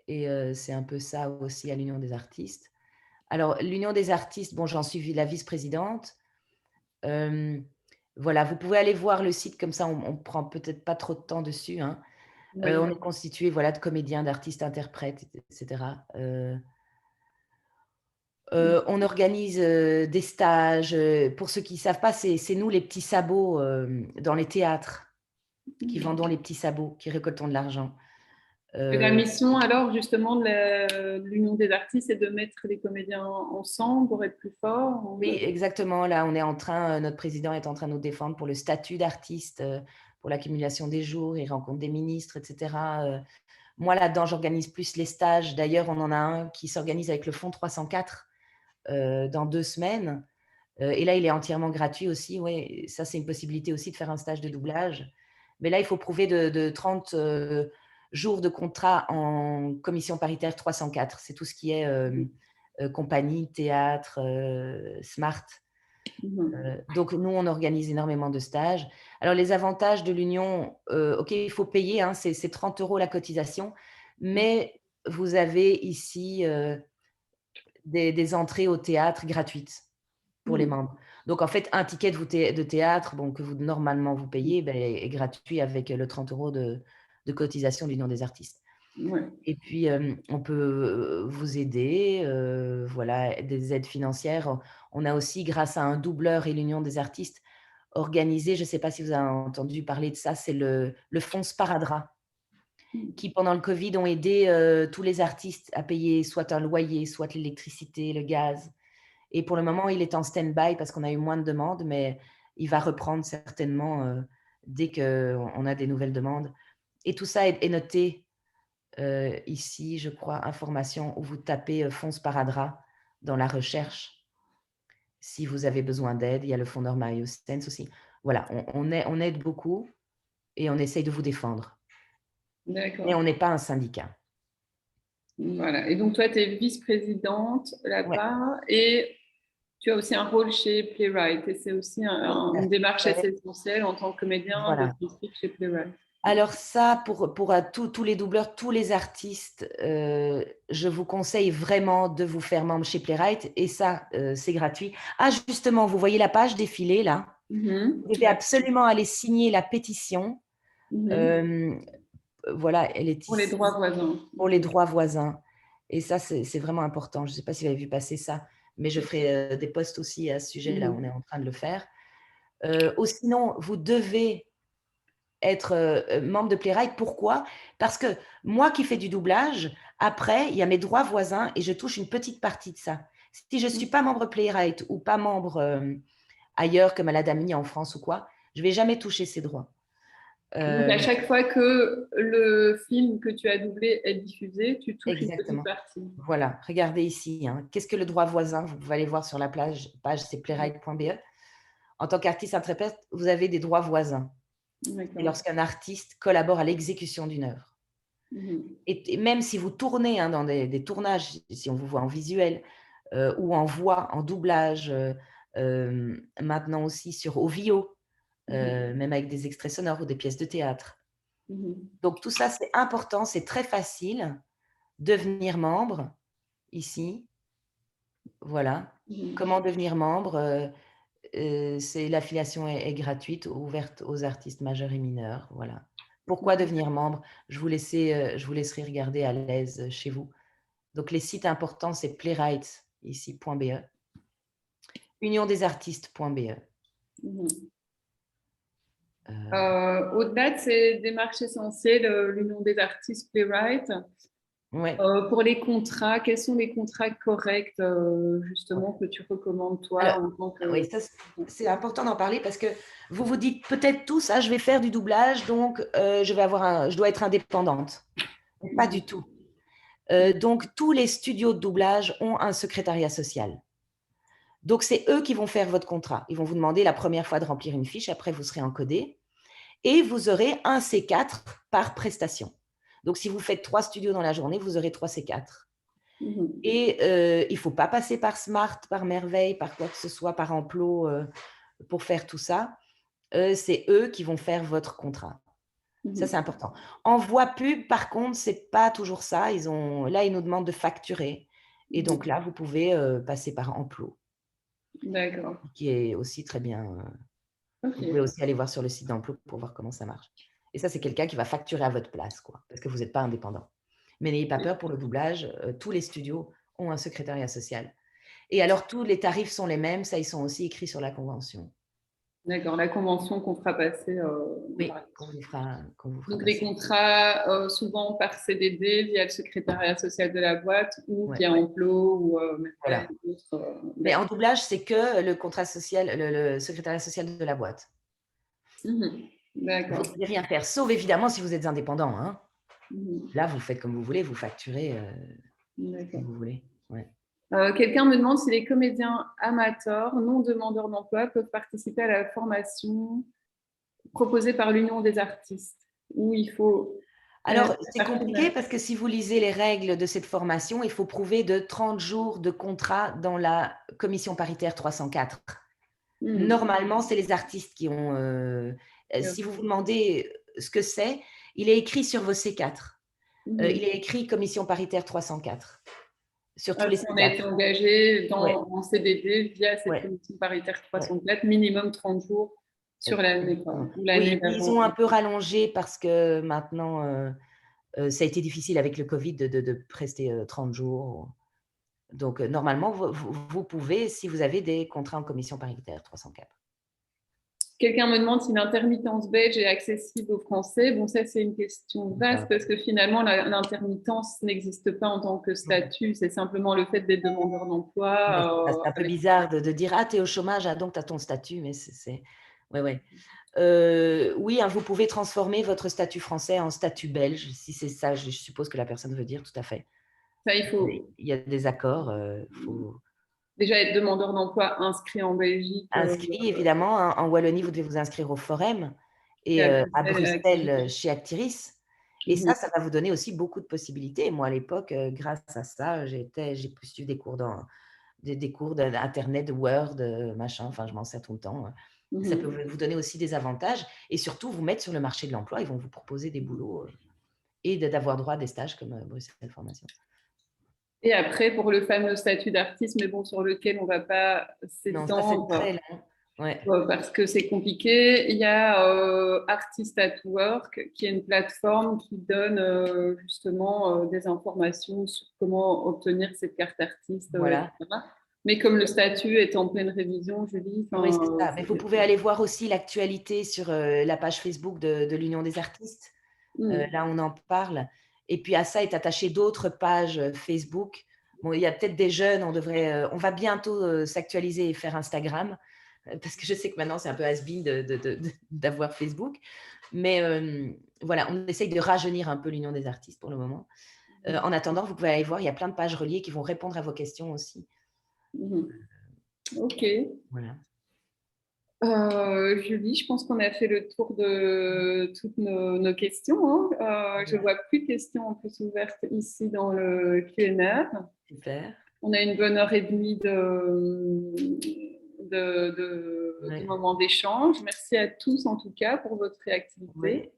et c'est un peu ça aussi à l'Union des artistes. Alors l'Union des artistes, bon, j'en suis la vice-présidente. Hem, voilà, vous pouvez aller voir le site comme ça, on prend peut-être pas trop de temps dessus, hein. Oui. On est constitué, voilà, de comédiens, d'artistes, interprètes, et cetera. On organise, des stages, pour ceux qui ne savent pas, c'est nous les petits sabots, dans les théâtres, qui vendons les petits sabots, qui récoltons de l'argent. Et la Heu, mission, alors, justement, de l'Union des artistes, c'est de mettre les comédiens ensemble pour être plus forts? oui, exactement, là, on est en train, notre président est en train de nous défendre pour le statut d'artiste, pour l'accumulation des jours, il rencontre des ministres et cetera. Moi, là-dedans, j'organise plus les stages. D'ailleurs, on en a un qui s'organise avec le fonds 304, dans 2 semaines. Et là, il est entièrement gratuit aussi, ouais. Ça, c'est une possibilité aussi de faire un stage de doublage. Mais là, il faut prouver de 30, jours de contrat en commission paritaire 304. C'est tout ce qui est, compagnie, théâtre, smart. Mhm. Donc nous, on organise énormément de stages. Alors les avantages de l'union, OK, il faut payer, hein, c'est 30 € la cotisation, mais vous avez ici, des entrées au théâtre gratuites pour les Mhm. membres. Donc en fait, un ticket de théâtre, bon, que vous normalement vous payez, beh, est gratuit avec le 30 € de cotisation de l'Union des artistes. Ouais. Et puis, on peut, vous aider, voilà, des aides financières. On a aussi, grâce à un doubleur et l'Union des artistes, organisé, je ne sais pas si vous avez entendu parler de ça, c'est le fonds Sparadrap, qui pendant le covid ont aidé, tous les artistes à payer soit un loyer, soit l'électricité, le gaz. Et pour le moment, il est en stand-by parce qu'on a eu moins de demandes, mais il va reprendre certainement, dès qu'on a des nouvelles demandes. Et tout ça est noté, ici, je crois, information, où vous tapez, fonds Sparadrap dans la recherche. Si vous avez besoin d'aide, il y a le fonds Norma Heussens aussi. Voilà, on aide beaucoup et on essaye de vous défendre. Mais D'accord. on n'est pas un syndicat. Voilà. Et donc, toi, tu es vice-présidente Ouais, là-bas et tu as aussi un rôle chez Playwright. Et c'est aussi tout à une démarche fait. assez essentielle en tant que comédien Voilà. d'être district chez Playwright. Alors ça, pour, tous les doubleurs, tous les artistes, je vous conseille vraiment de vous faire membre chez Playwright, et ça, c'est gratuit. Ah, justement, vous voyez la page défiler là? Mhm. Vous devez absolument aller signer la pétition. Mhm. Hem, voilà, elle est Pour les ici, droits voisins. pour les droits voisins, et ça, c'est vraiment important. Je ne sais pas si vous avez vu passer ça, mais je ferai, des posts aussi à ce sujet-là, on Mhm. est en train de le faire. Ou sinon, vous devez être, membre de Playwright. Pourquoi? Parce que moi qui fais du doublage, après, il y a mes droits voisins et je touche une petite partie de ça. Si je ne suis pas membre Playwright ou pas membre, ailleurs comme à la Damini en France ou quoi, je ne vais jamais toucher ces droits. Donc, à Hem, chaque fois que le film que tu as doublé est diffusé, tu touches une petite exactement. partie. Voilà, regardez ici, hein. Qu'est-ce que le droit voisin? Vous pouvez aller voir sur la page, c'est playwright.be. En tant qu'artiste interprète, vous avez des droits voisins. C'est D'accord. lorsqu'un artiste collabore à l'exécution d'une œuvre. Mhm. Et même si vous tournez, hein, dans des tournages, si on vous voit en visuel, ou en voix, en doublage, maintenant aussi sur Ovio, Mhm. même avec des extraits sonores ou des pièces de théâtre. Mhm. Donc tout ça, c'est important, c'est très facile. Devenir membre, ici, voilà. Mhm. Comment devenir membre? C'est l'affiliation est gratuite, ouverte aux artistes majeurs et mineurs, voilà. Pourquoi devenir membre? Je vous laisserai regarder à l'aise chez vous. Donc, les sites importants, c'est Playwright, ici, .be, uniondesartistes.be. Mhm. Euh, Au-delà de ces démarches essentielles, l'Union des artistes Playwright, ouais. pour les contrats, quels sont les contrats corrects, justement, que tu recommandes, Alors, toi, en tant que… oui, ça, c'est important d'en parler parce que vous vous dites peut-être tous, ah, je vais faire du doublage, donc je dois être indépendante. Pas du tout. Donc, tous les studios de doublage ont un secrétariat social. Donc, c'est eux qui vont faire votre contrat. Ils vont vous demander la première fois de remplir une fiche, après, vous serez encodé et vous aurez un C4 par prestation. Donc, si vous faites 3 studios dans la journée, vous aurez 3 C4. Mhm. Et il ne faut pas passer par Smart, par Merveille, par quoi que ce soit, par Emploi pour faire tout ça. C'est eux qui vont faire votre contrat. Ça, Mhm. c'est important. En voix pub, par contre, ce n'est pas toujours ça. Là, ils nous demandent de facturer. Et donc là, vous pouvez passer par Emploi, D'accord. qui est aussi très bien. Vous pouvez Ok. aussi aller voir sur le site d'Emploi pour voir comment ça marche. Et ça, c'est quelqu'un qui va facturer à votre place, quoi, parce que vous n'êtes pas indépendant. Mais n'ayez pas peur pour le doublage. Tous les studios ont un secrétariat social. Et alors, tous les tarifs sont les mêmes. Ça, ils sont aussi écrits sur la convention. D'accord. La convention qu'on fera passer. Oui, qu'on vous fera Donc, des passer. contrats souvent par CDD via le secrétariat social de la boîte ou Ouais, via Emploi ou voilà. d'autres. Mais en D'accord. doublage, c'est que le contrat social, le secrétariat social de la boîte. Mhm. Vous D'accord. ne pouvez rien faire, sauf évidemment si vous êtes indépendant, hein. Mhm. Là, vous faites comme vous voulez, vous facturez comme D'accord. vous voulez. Ouais. Quelqu'un me demande si les comédiens amateurs, non demandeurs d'emploi, peuvent participer à la formation proposée par l'Union des artistes, où il faut Alors, faire c'est partie de compliqué parce que si vous lisez les règles de cette formation, il faut prouver de 30 jours de contrat dans la commission paritaire 304. Mhm. Normalement, c'est les artistes qui ont… si vous vous demandez ce que c'est, il est écrit sur vos C4. Il Mhm. est écrit commission paritaire 304 sur tous les On a été C4. engagé Ouais, en CDD via cette ouais, commission paritaire ouais. 304, minimum 30 jours sur l'année, quoi, Exactement. ou l'année Oui, ils ont d'avant. un peu rallongé parce que maintenant, ça a été difficile avec le Covid de prester 30 jours. Donc, normalement, vous pouvez, si vous avez des contrats en commission paritaire 304. Quelqu'un me demande si l'intermittence belge est accessible aux Français. Bon, ça, c'est une question vaste parce que finalement, l'intermittence n'existe pas en tant que statut. C'est simplement le fait d'être demandeur Mais d'emploi. c'est un peu bizarre de dire: «Ah, tu es au chômage, ah donc tu as ton statut», mais c'est ouais, ouais. Oui, hein, vous pouvez transformer votre statut français en statut belge, si c'est ça, je suppose que la personne veut dire, tout à fait. Ça, il faut Il y a des accords, faut déjà être demandeur d'emploi inscrit en Belgique. inscrit évidemment, hein, en Wallonie, vous devez vous inscrire au Forum Et et à à Bruxelles et à Bruxelles, Actiris. chez Actiris et Mhm. ça va vous donner aussi beaucoup de possibilités. Moi, à l'époque, grâce à ça, j'ai pu suivre des cours d'internet, de Word, machin, enfin, je m'en sers tout le temps. Ça peut Mhm. vous donner aussi des avantages et surtout vous mettre sur le marché de l'emploi. Ils vont vous proposer des boulots et d'avoir droit à des stages comme Bruxelles Formation. Et après, pour le fameux statut d'artiste, mais bon, sur lequel on ne va pas Non, ça c'est très s'étendre long. Ouais. parce que c'est compliqué. Il y a Artist at Work, qui est une plateforme qui donne justement des informations sur comment obtenir cette carte artiste, Voilà. etc. Mais comme le statut est en pleine révision, Julie, Oui, c'est ça. Mais vous c'est… pouvez aller voir aussi l'actualité sur la page Facebook de l'Union des artistes. Là, on en parle. Et puis à ça est attaché d'autres pages Facebook. Bon, il y a peut-être des jeunes, on va bientôt s'actualiser et faire Instagram, parce que je sais que maintenant c'est un peu has-been d'avoir Facebook. Mais voilà, on essaye de rajeunir un peu l'Union des artistes pour le moment. En attendant, vous pouvez aller voir, il y a plein de pages reliées qui vont répondre à vos questions aussi. Ok. Voilà. Julie, je pense qu'on a fait le tour de toutes nos questions, hein. Je ne vois plus de questions en plus ouvertes ici dans le Q&A. Super. On a une bonne heure et demie de Ouais. moment d'échange. Merci à tous en tout cas pour votre réactivité. Ouais.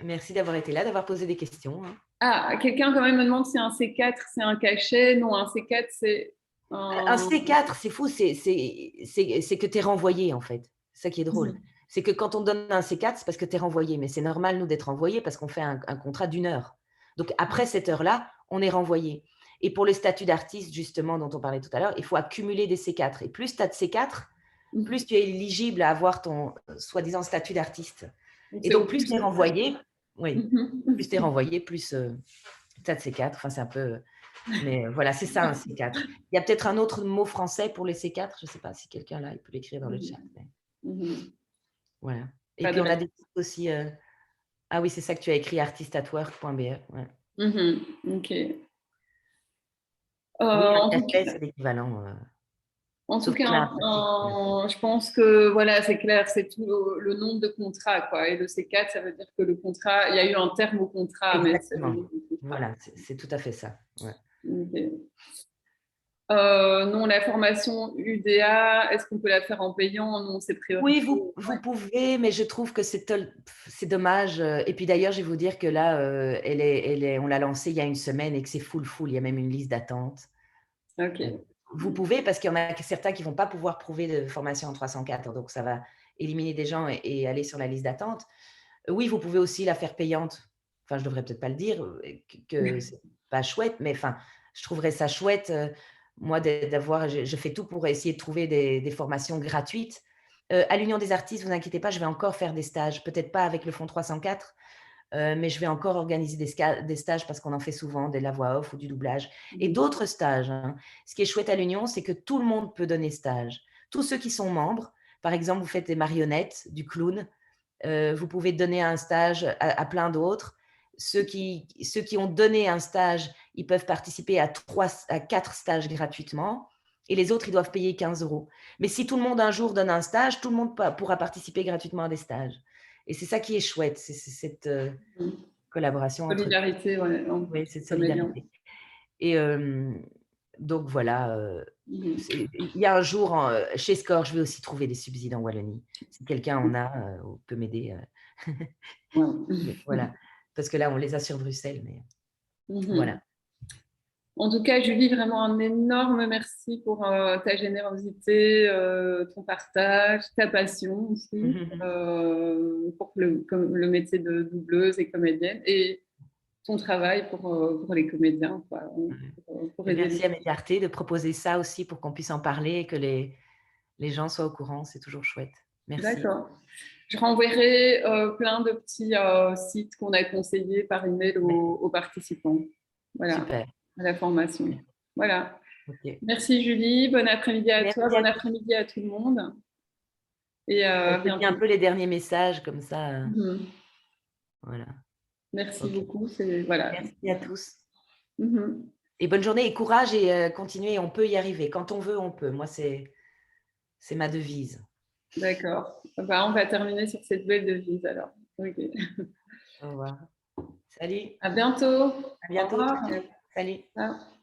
Merci d'avoir été là, d'avoir posé des questions, hein. Ah, quelqu'un quand même me demande si un C4 c'est un cachet. Non, un C4 c'est Un un… C4, c'est fou, c'est que tu es renvoyé, en fait. C'est ça qui est drôle. C'est que quand on donne un C4, c'est parce que tu es renvoyé. Mais c'est normal, nous, d'être renvoyés parce qu'on fait un contrat d'1 heure. Donc, après cette heure-là, on est renvoyé. Et pour le statut d'artiste, justement, dont on parlait tout à l'heure, il faut accumuler des C4. Et plus tu as de C4, plus tu es éligible à avoir ton soi-disant statut d'artiste. Donc, Et c'est au donc, plus plus tu es de ça. renvoyé, oui, plus tu es renvoyé, plus tu as de C4. Enfin, c'est un peu. Mais voilà, c'est ça un C4. Il y a peut-être un autre mot français pour les C4. Je ne sais pas si quelqu'un là, il peut l'écrire dans le chat. Mais voilà. Et Pas puis, de on a reste. des trucs aussi. Ah oui, c'est ça que tu as écrit, artistatwork.be. Ouais. Ok. Oui, un En tout cachet, cas, c'est l'équivalent. En tout Sauf cas, plein pratique. je pense que voilà, c'est clair, c'est tout le nombre de contrats, quoi. Et le C4, ça veut dire que le contrat, il y a eu un terme au contrat, mais c'est le Exactement. nombre de contrats. Voilà, c'est tout à fait ça. Ouais. Ok. Non, la formation UDA, est-ce qu'on peut la faire en payant? Non, c'est Oui, priorité. vous pouvez, mais je trouve que c'est dommage. Et puis d'ailleurs, je vais vous dire que là, on l'a lancée il y a une semaine et que c'est full. Il y a même une liste d'attente. Ok. Vous pouvez, parce qu'il y en a certains qui ne vont pas pouvoir prouver de formation en 304, donc ça va éliminer des gens et aller sur la liste d'attente. Oui, vous pouvez aussi la faire payante. Enfin, je devrais peut-être pas le dire, que c'est pas chouette, mais enfin, je trouverais ça chouette, moi, d'avoir. Je fais tout pour essayer de trouver des formations gratuites. À l'Union des artistes, vous inquiétez pas, je vais encore faire des stages, peut-être pas avec le fonds 304, mais je vais encore organiser des stages parce qu'on en fait souvent, de la voix off ou du doublage et d'autres stages, hein. Ce qui est chouette à l'Union, c'est que tout le monde peut donner stage. Tous ceux qui sont membres, par exemple, vous faites des marionnettes, du clown, vous pouvez donner un stage à plein d'autres. Ceux qui ont donné un stage, ils peuvent participer à 4 stages gratuitement et les autres, ils doivent payer 15 €. Mais si tout le monde un jour donne un stage, tout le monde pourra participer gratuitement à des stages. Et c'est ça qui est chouette, c'est cette collaboration entre tous. Solidarité, ouais, Oui, cette comédien. solidarité. Et donc voilà, Mhm. il y a un jour, chez SCORE, je vais aussi trouver des subsides en Wallonie. Si quelqu'un en a, ou peut m'aider. Ouais. Mais voilà, parce que là, on les a sur Bruxelles, mais Mhm. voilà. En tout cas, Julie, vraiment un énorme merci pour ta générosité, ton partage, ta passion aussi pour comme le métier de doubleuse et comédienne et ton travail pour les comédiens, quoi, pour Et aider les merci à Mediarte de proposer ça aussi pour qu'on puisse en parler et que les gens soient au courant, c'est toujours chouette. Merci. D'accord. Je renverrai plein de petits sites qu'on a conseillés par email Ouais, aux participants. Voilà, super. à la formation. Super. Voilà. OK. Merci Julie. Bon après-midi à toi. Merci à Bon tous. après-midi à tout le monde. Et à Je lis un bientôt. peu les derniers messages comme ça, Mhm. voilà. Merci OK. beaucoup. C'est voilà. Merci à tous Mhm. et bonne journée et courage et continuez, on peut y arriver. Quand on veut, on peut. Moi, c'est ma devise. D'accord. Bah, on va terminer sur cette belle devise alors. Ok. Au revoir. Salut, À bientôt. à Au bientôt. revoir. Ciao, ciao. Salut. Ciao.